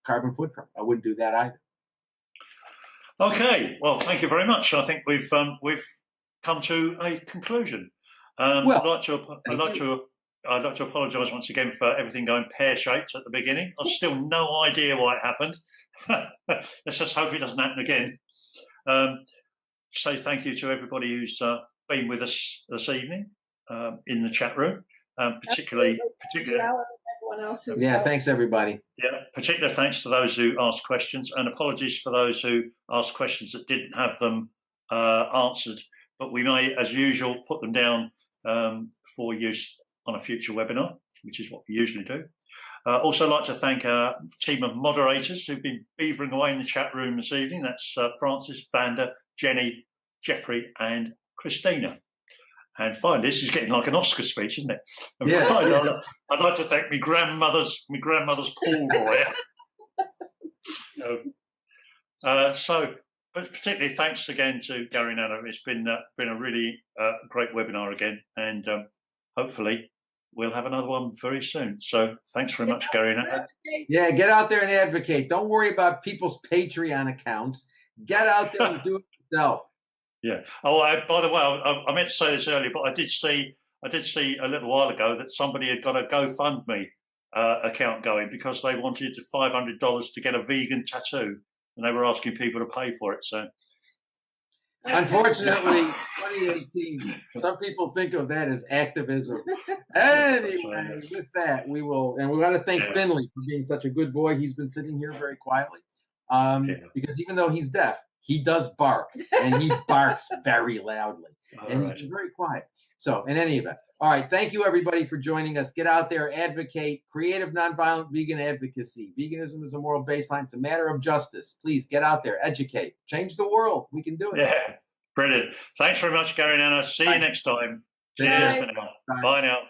carbon footprint. I wouldn't do that either. Okay. Well, thank you very much. I think we've come to a conclusion. I'd like to apologise once again for everything going pear-shaped at the beginning. I've still no idea why it happened. Let's just hope it doesn't happen again. So thank you to everybody who's been with us this evening in the chat room, particularly. Everyone else. Thanks everybody. Yeah, particular thanks to those who asked questions, and apologies for those who asked questions that didn't have them answered. But we may, as usual, put them down for use on a future webinar, which is what we usually do. Also like to thank our team of moderators who've been beavering away in the chat room this evening. That's Francis, Vanda, Jenny, Jeffrey and Christina. And finally, this is getting like an Oscar speech, isn't it? And finally, I'd like to thank my grandmother's pool boy. So, but particularly thanks again to Gary and Anna. It's been a really great webinar again, and hopefully we'll have another one very soon. So thanks very much, Gary and Anna. Yeah, get out there and advocate. Don't worry about people's Patreon accounts. Get out there and do it yourself. Yeah. Oh, by the way, I meant to say this earlier, but I did see a little while ago that somebody had got a GoFundMe account going because they wanted $500 to get a vegan tattoo, and they were asking people to pay for it. So, unfortunately, 2018, some people think of that as activism. Anyway, with that, we want to thank Finley for being such a good boy. He's been sitting here very quietly because even though he's deaf, he does bark, and he barks very loudly, and he's very quiet. So, in any event, all right, thank you, everybody, for joining us. Get out there, advocate, creative, nonviolent vegan advocacy. Veganism is a moral baseline. It's a matter of justice. Please get out there, educate, change the world. We can do it. Yeah, brilliant. Thanks very much, Gary and Anna. See you next time. Cheers for now. Bye now.